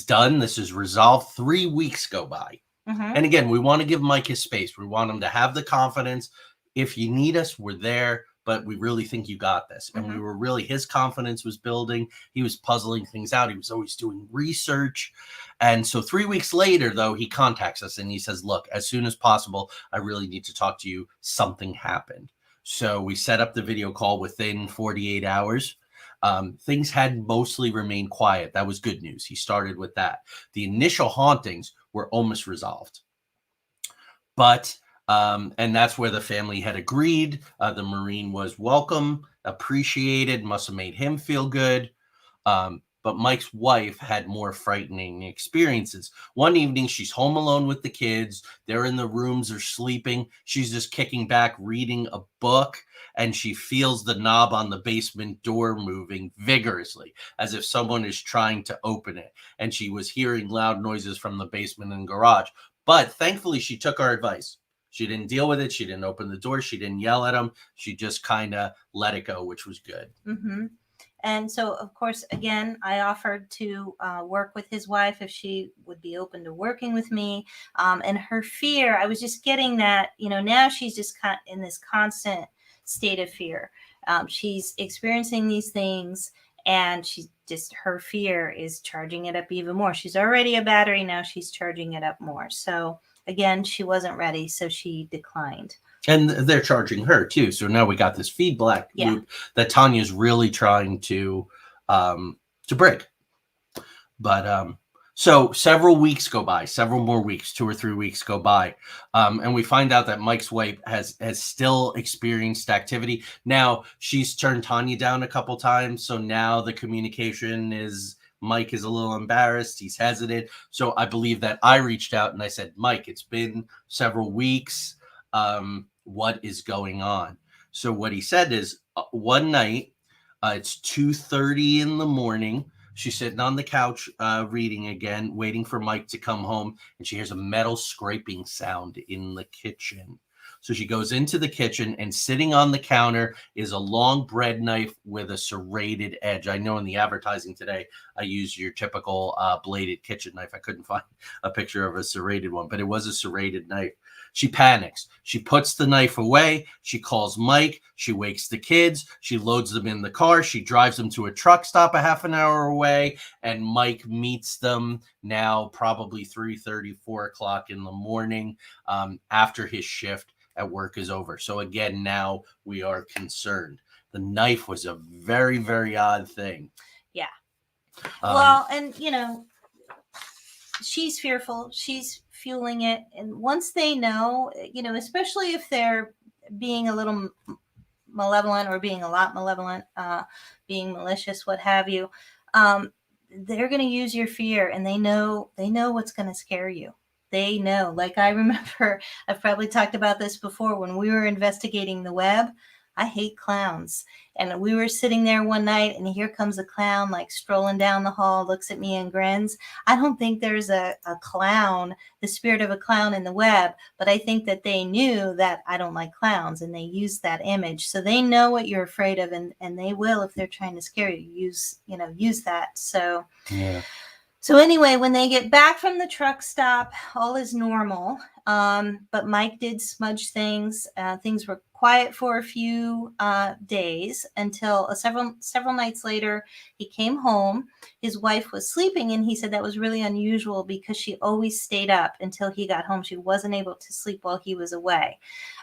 done. This is resolved. 3 weeks go by. And again, we want to give Mike his space. We want him to have the confidence. If you need us, we're there, but we really think you got this. And we were really, his confidence was building. He was puzzling things out. He was always doing research. And so 3 weeks later, though, he contacts us and he says, look, as soon as possible, I really need to talk to you. Something happened. So we set up the video call within 48 hours. Things had mostly remained quiet. That was good news. He started with that. The initial hauntings were almost resolved. But, and that's where the family had agreed. The Marine was welcome, appreciated, must have made him feel good. But Mike's wife had more frightening experiences. One evening, she's home alone with the kids. They're in the rooms, they're sleeping. She's just kicking back, reading a book, and she feels the knob on the basement door moving vigorously, as if someone is trying to open it. And she was hearing loud noises from the basement and garage. But thankfully, she took our advice. She didn't deal with it. She didn't open the door. She didn't yell at him. She just kind of let it go, which was good. And so, of course, again, I offered to work with his wife if she would be open to working with me. And her fear, I was just getting that, now she's just in this constant state of fear. She's experiencing these things, and her fear is charging it up even more. She's already a battery. Now she's charging it up more. So again, she wasn't ready, so she declined. And they're charging her too. So now we got this feedback loop that Tanya's really trying to break. But so several weeks go by, several more weeks, 2 or 3 weeks go by, and we find out that Mike's wife has still experienced activity. Now she's turned Tanya down a couple times, so now the communication is Mike is a little embarrassed. He's hesitant. So I believe that I reached out and I said, Mike, it's been several weeks. What is going on? So what he said is one night, it's 2:30 in the morning. She's sitting on the couch reading again, waiting for Mike to come home, and she hears a metal scraping sound in the kitchen. So she goes into the kitchen, and sitting on the counter is a long bread knife with a serrated edge. I know in the advertising today, I used your typical bladed kitchen knife. I couldn't find a picture of a serrated one, but it was a serrated knife. She panics. She puts the knife away. She calls Mike. She wakes the kids. She loads them in the car. She drives them to a truck stop a half an hour away, and Mike meets them now probably 3:30, 4 o'clock in the morning after his shift at work is over. So again, now we are concerned. The knife was a very, very odd thing. Yeah. Well, and she's fearful. She's fueling it. And once they know, especially if they're being a little malevolent or being a lot malevolent, being malicious, what have you, they're going to use your fear, and they know what's going to scare you. They know. Like, I remember, I've probably talked about this before, when we were investigating the web. I hate clowns. And we were sitting there one night, and here comes a clown, like strolling down the hall, looks at me and grins. I don't think there's a clown, the spirit of a clown in the web, but I think that they knew that I don't like clowns, and they used that image. So they know what you're afraid of, and they will, if they're trying to scare you, use that. So yeah. So anyway, when they get back from the truck stop, all is normal. But Mike did smudge things. Things were quiet for a few days until several nights later, he came home. His wife was sleeping, and he said that was really unusual because she always stayed up until he got home. She wasn't able to sleep while he was away.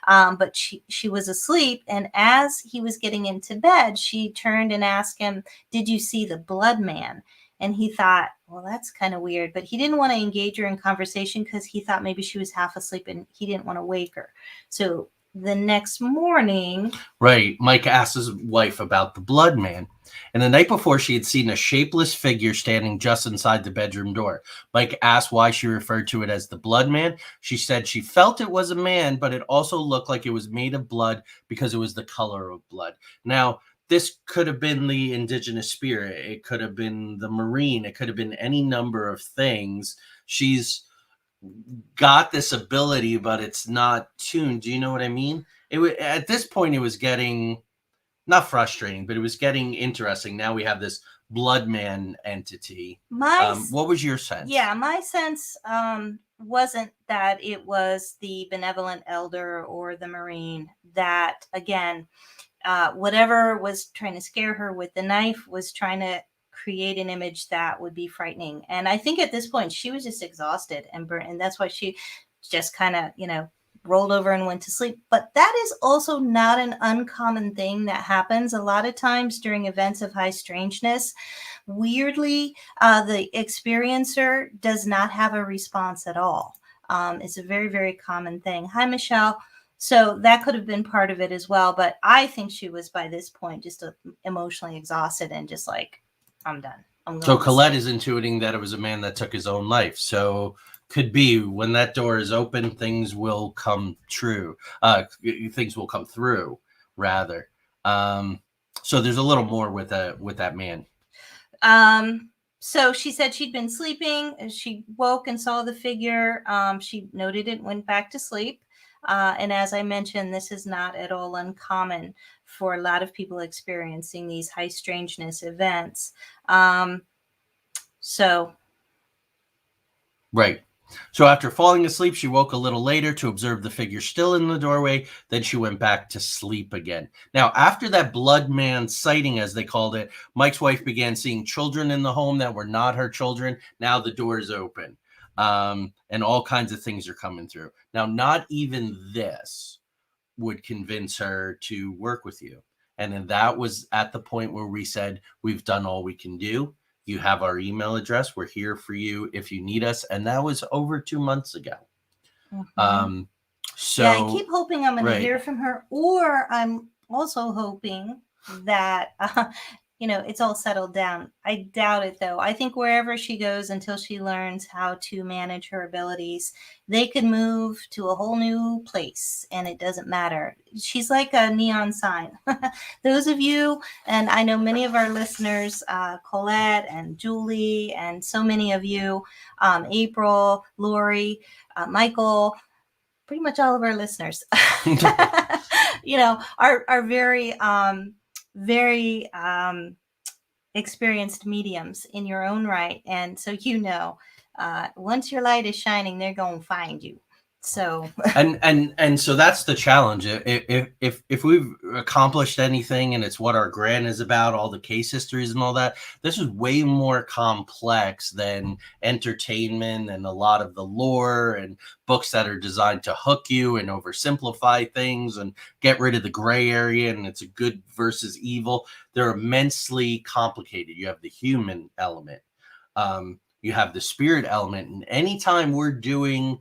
But she was asleep, and as he was getting into bed, she turned and asked him, "Did you see the blood man?" And he thought, well, that's kind of weird. But he didn't want to engage her in conversation because he thought maybe she was half asleep and he didn't want to wake her. So the next morning. Right. Mike asked his wife about the blood man. And the night before, she had seen a shapeless figure standing just inside the bedroom door. Mike asked why she referred to it as the blood man. She said she felt it was a man, but it also looked like it was made of blood because it was the color of blood. Now, this could have been the indigenous spirit. It could have been the marine. It could have been any number of things. She's got this ability, but it's not tuned. Do you know what I mean? At this point, it was getting not frustrating, but it was getting interesting. Now we have this blood man entity. What was your sense? Yeah, my sense wasn't that it was the benevolent elder or the marine. That, again, whatever was trying to scare her with the knife was trying to create an image that would be frightening. And I think at this point she was just exhausted and burnt, and that's why she just kind of, rolled over and went to sleep. But that is also not an uncommon thing that happens a lot of times during events of high strangeness. Weirdly, the experiencer does not have a response at all. It's a very, very common thing. Hi, Michelle. So that could have been part of it as well. But I think she was, by this point, just emotionally exhausted and just like, I'm done. So Colette is intuiting that it was a man that took his own life. So could be when that door is open, things will come true. Things will come through, rather. So there's a little more with that man. So she said she'd been sleeping. She woke and saw the figure. She noted it, went back to sleep. And as I mentioned, this is not at all uncommon for a lot of people experiencing these high strangeness events. Right. So after falling asleep, she woke a little later to observe the figure still in the doorway. Then she went back to sleep again. Now, after that blood man sighting, as they called it, Mike's wife began seeing children in the home that were not her children. Now the door is open. and all kinds of things are coming through. Now, not even this would convince her to work with you. And then that was at the point where we said, we've done all we can do. You have our email address. We're here for you if you need us. And that was over 2 months ago. So yeah, I keep hoping I'm going to right. hear from her, or I'm also hoping that it's all settled down. I doubt it, though. I think wherever she goes, until she learns how to manage her abilities, they could move to a whole new place, and it doesn't matter. She's like a neon sign. Those of you, and I know many of our listeners, Colette and Julie, and so many of you, April, Lori, Michael, pretty much all of our listeners, are very, very experienced mediums in your own right. And so, once your light is shining, they're going to find you. So and so that's the challenge. If we've accomplished anything, and it's what our grant is about, all the case histories and all that, this is way more complex than entertainment and a lot of the lore and books that are designed to hook you and oversimplify things and get rid of the gray area, and it's a good versus evil. They're immensely complicated. You have the human element, you have the spirit element, and anytime we're doing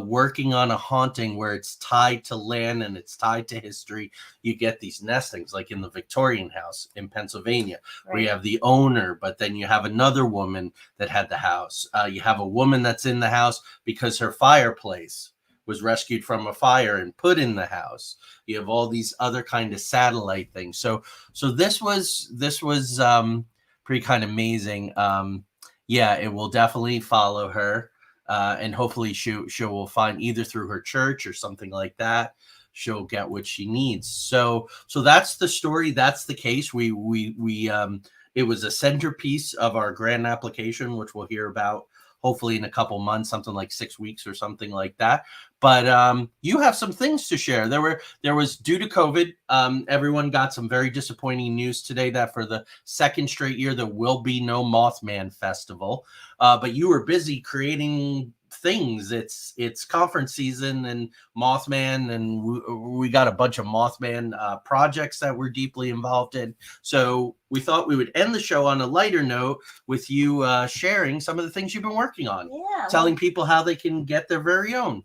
working on a haunting where it's tied to land and it's tied to history, you get these nestings, like in the Victorian house in Pennsylvania, right, where you have the owner, but then you have another woman that had the house. You have a woman that's in the house because her fireplace was rescued from a fire and put in the house. You have all these other kind of satellite things. So this was pretty kind of amazing. Yeah, it will definitely follow her. And hopefully she will find, either through her church or something like that, she'll get what she needs. So that's the story. That's the case. We it was a centerpiece of our grant application, which we'll hear about hopefully in a couple months, something like 6 weeks or something like that. But you have some things to share. There was, due to COVID, everyone got some very disappointing news today that for the second straight year, there will be no Mothman Festival. But you were busy creating things. It's conference season and Mothman, and we got a bunch of Mothman projects that we're deeply involved in. So we thought we would end the show on a lighter note with you sharing some of the things you've been working on. Yeah, telling people how they can get their very own.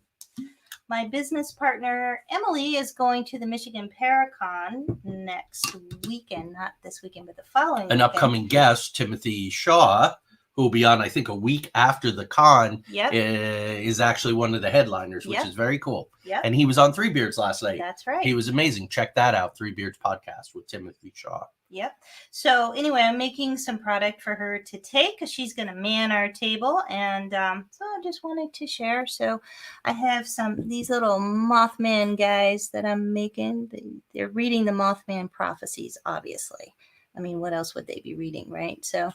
My business partner, Emily, is going to the Michigan Paracon next weekend, not this weekend, but the following weekend. Upcoming guest, Timothy Shaw, who will be on, I think, a week after the con, is actually one of the headliners, which is very cool. Yep. And he was on Three Beards last night. That's right. He was amazing. Check that out, Three Beards podcast with Timothy Shaw. Yep. So anyway, I'm making some product for her to take because she's going to man our table. And so I just wanted to share. So I have these little Mothman guys that I'm making. They're reading the Mothman prophecies, obviously. I mean, what else would they be reading, right? So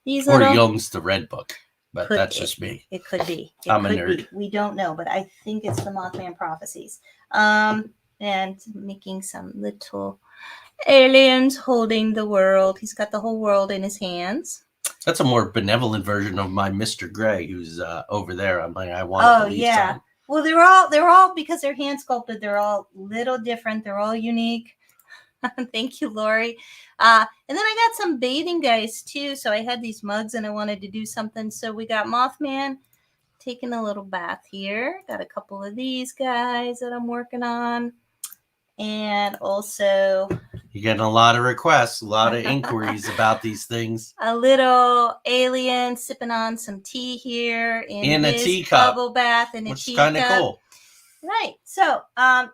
these or Jung's The Red Book, but that's just me. It could be. I'm a nerd. We don't know, but I think it's the Mothman prophecies. And making some little aliens holding the world. He's got the whole world in his hands. That's a more benevolent version of my Mr. Gray, who's over there. I'm like, I want to yeah. Some. Well, they're all because they're hand sculpted. They're all little different. They're all unique. Thank you, Lori. And then I got some bathing guys too. So I had these mugs and I wanted to do something. So we got Mothman taking a little bath here. Got a couple of these guys that I'm working on. And also, you're getting a lot of requests, a lot of inquiries about these things. A little alien sipping on some tea here in a teacup, bubble bath in a which teacup. Which is kind of cool. Right. So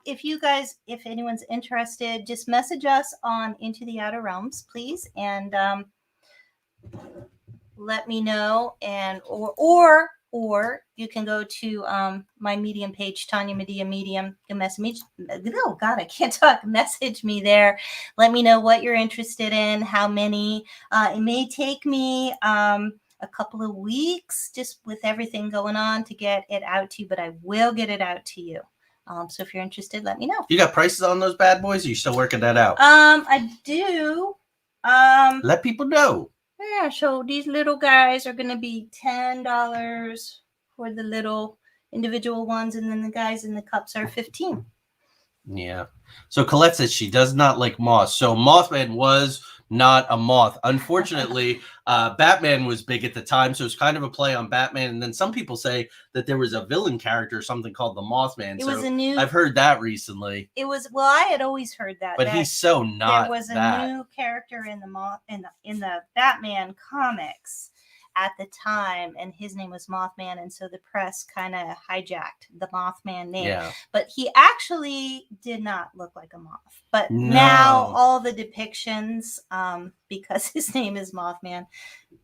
if anyone's interested, just message us on Into the Outer Realms, please. And let me know. And or you can go to my Medium page, Tanya Medea Medium. You can message me. Oh, God, I can't talk. Message me there. Let me know what you're interested in, how many. It may take me a couple of weeks just with everything going on to get it out to you, but I will get it out to you. So if you're interested, let me know. You got prices on those bad boys? Or are you still working that out? I do. Let people know. Yeah, so these little guys are going to be $10 or the little individual ones, and then the guys in the cups are 15. Yeah. So Colette says she does not like moths. So Mothman was not a moth. Unfortunately, Batman was big at the time, so it's kind of a play on Batman. And then some people say that there was a villain character or something called the Mothman. It so was a new. I've heard that recently. It was, well, I had always heard that. But that he's so not there was a that. new character in the Batman comics at the time, and his name was Mothman, and so the press kind of hijacked the Mothman name. Yeah. But he actually did not look like a moth. But No. now all the depictions, because his name is Mothman,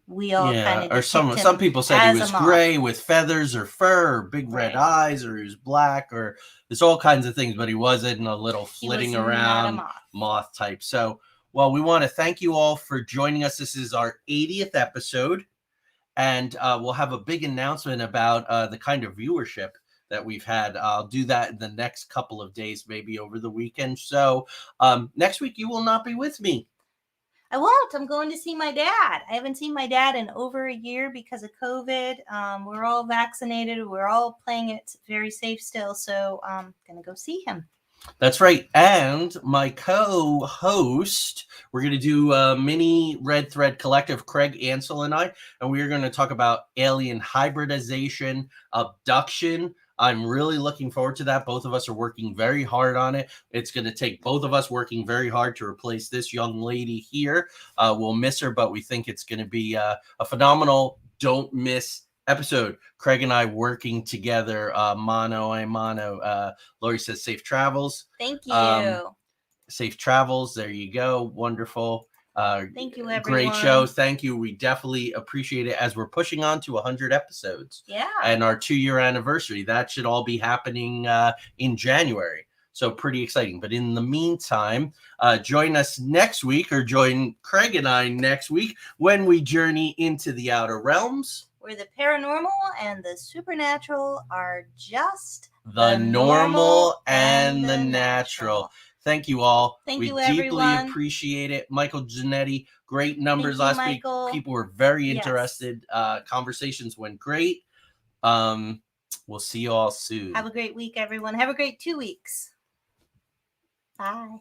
we all kind of or some people said he was gray with feathers or fur or big red eyes, or he was black, or there's all kinds of things, but he wasn't a little flitting around moth type. So, well, we want to thank you all for joining us. This is our 80th episode, and we'll have a big announcement about the kind of viewership that we've had. I'll do that in the next couple of days, maybe over the weekend. So next week you will not be with me. I won't. I'm going to see my dad. I haven't seen my dad in over a year because of COVID. We're all vaccinated. We're all playing it very safe still. So I'm going to go see him. That's right. And my co-host, we're going to do a mini Red Thread Collective, Craig Ansel and I, and we're going to talk about alien hybridization, abduction. I'm really looking forward to that. Both of us are working very hard on it. It's going to take both of us working very hard to replace this young lady here. We'll miss her, but we think it's going to be a phenomenal, don't miss episode. Craig and I working together, mano a mano. Lori says safe travels. Thank you. Safe travels. There you go. Wonderful. Thank you, everyone. Great show. Thank you. We definitely appreciate it as we're pushing on to 100 episodes. Yeah. And our 2-year anniversary. That should all be happening in January. So pretty exciting. But in the meantime, join us next week, or join Craig and I next week when we journey into the outer realms, where the paranormal and the supernatural are just the normal and the natural. Thank you all. Thank we you, deeply everyone. Appreciate it. Michael Giannetti, great numbers last week. People were very interested. Conversations went great. We'll see you all soon. Have a great week, everyone. Have a great 2 weeks. Bye.